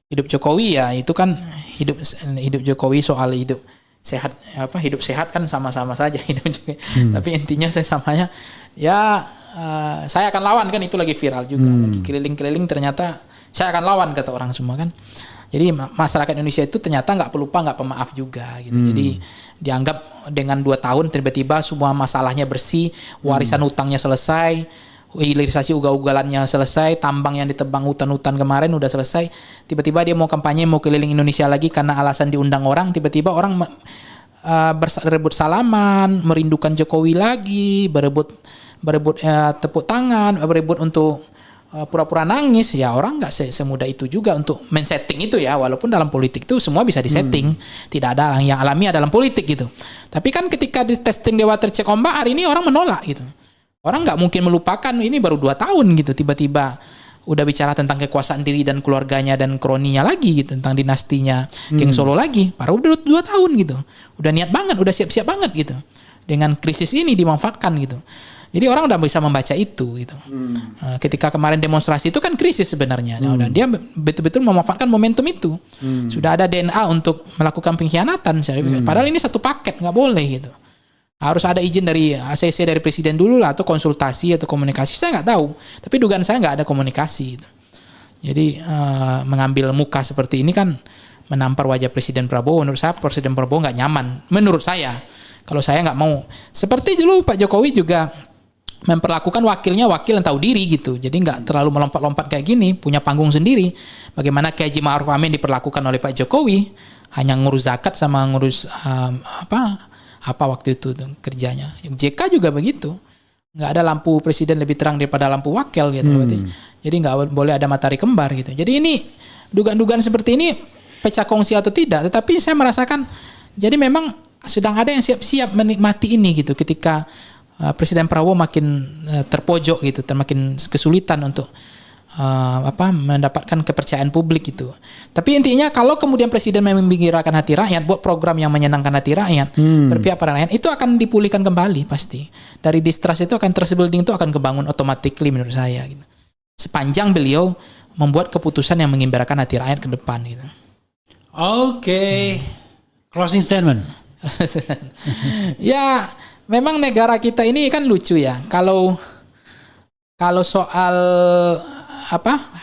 hidup Jokowi ya itu kan hidup Jokowi soal hidup sehat kan sama-sama saja hidup juga. Tapi intinya saya samanya ya saya akan lawan kan itu lagi viral juga lagi keliling-keliling ternyata saya akan lawan kata orang semua kan. Jadi masyarakat Indonesia itu ternyata nggak pelupa nggak pemaaf juga gitu. Jadi dianggap dengan 2 tahun tiba-tiba semua masalahnya bersih, warisan hutangnya selesai, hilirisasi ugal-ugalannya selesai, tambang yang ditebang hutan-hutan kemarin udah selesai, tiba-tiba dia mau kampanye, mau keliling Indonesia lagi karena alasan diundang orang, tiba-tiba orang berebut salaman, merindukan Jokowi lagi, berebut tepuk tangan, berebut untuk pura-pura nangis. Ya orang nggak semudah itu juga untuk men-setting itu ya, walaupun dalam politik itu semua bisa disetting, tidak ada yang alami dalam politik gitu. Tapi kan ketika di testing Dewa Tercek Ombak hari ini orang menolak gitu. Orang nggak mungkin melupakan ini baru 2 tahun gitu, tiba-tiba udah bicara tentang kekuasaan diri dan keluarganya dan kroninya lagi gitu, tentang dinastinya Geng Solo lagi. Baru udah 2 tahun gitu. Udah niat banget, udah siap-siap banget gitu. Dengan krisis ini dimanfaatkan gitu. Jadi orang udah bisa membaca itu gitu. Ketika kemarin demonstrasi itu kan krisis sebenarnya. Nah, dia betul-betul memanfaatkan momentum itu. Sudah ada DNA untuk melakukan pengkhianatan. Padahal ini satu paket, nggak boleh gitu. Harus ada izin dari ACC dari presiden dulu lah, atau konsultasi atau komunikasi, saya nggak tahu. Tapi dugaan saya nggak ada komunikasi. Jadi mengambil muka seperti ini kan menampar wajah Presiden Prabowo. Menurut saya Presiden Prabowo nggak nyaman. Menurut saya, kalau saya nggak mau. Seperti dulu Pak Jokowi juga memperlakukan wakilnya wakil yang tahu diri gitu. Jadi nggak terlalu melompat-lompat kayak gini, punya panggung sendiri. Bagaimana Kiai Haji Ma'ruf Amin diperlakukan oleh Pak Jokowi, hanya ngurus zakat sama ngurus apa waktu itu kerjanya. JK juga begitu, nggak ada lampu presiden lebih terang daripada lampu wakil gitu. Jadi nggak boleh ada matahari kembar gitu. Jadi ini dugaan-dugaan seperti ini pecah kongsi atau tidak, tetapi saya merasakan jadi memang sedang ada yang siap-siap menikmati ini gitu, ketika Presiden Prabowo makin terpojok gitu, makin kesulitan untuk mendapatkan kepercayaan publik itu. Tapi intinya kalau kemudian presiden membingkirkan hati rakyat, buat program yang menyenangkan hati rakyat, berpihak pada rakyat, itu akan dipulihkan kembali pasti. Dari distrust itu akan building itu akan kebangun automatically menurut saya gitu. Sepanjang beliau membuat keputusan yang mengimbarakan hati rakyat ke depan gitu. Oke. Closing statement. Ya, memang negara kita ini kan lucu ya. Kalau soal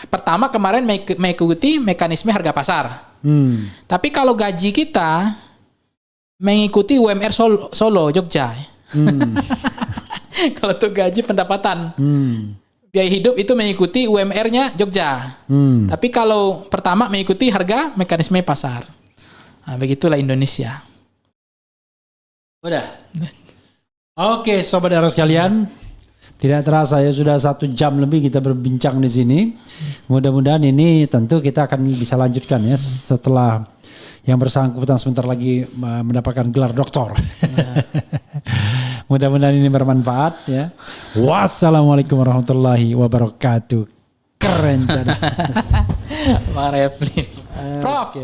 pertama kemarin mengikuti mekanisme harga pasar. Tapi kalau gaji kita mengikuti UMR Solo Jogja. Kalau untuk gaji pendapatan, biaya hidup itu mengikuti UMR-nya Jogja. Tapi kalau pertama mengikuti harga mekanisme pasar. Nah, begitulah Indonesia. Udah. Oke, sobat Era sekalian. Tidak terasa ya sudah 1 jam lebih kita berbincang di sini. Mudah-mudahan ini tentu kita akan bisa lanjutkan ya setelah yang bersangkutan sebentar lagi mendapatkan gelar doktor. Mudah-mudahan ini bermanfaat ya. Wassalamualaikum warahmatullahi wabarakatuh. Keren. Bang Refli. Prof.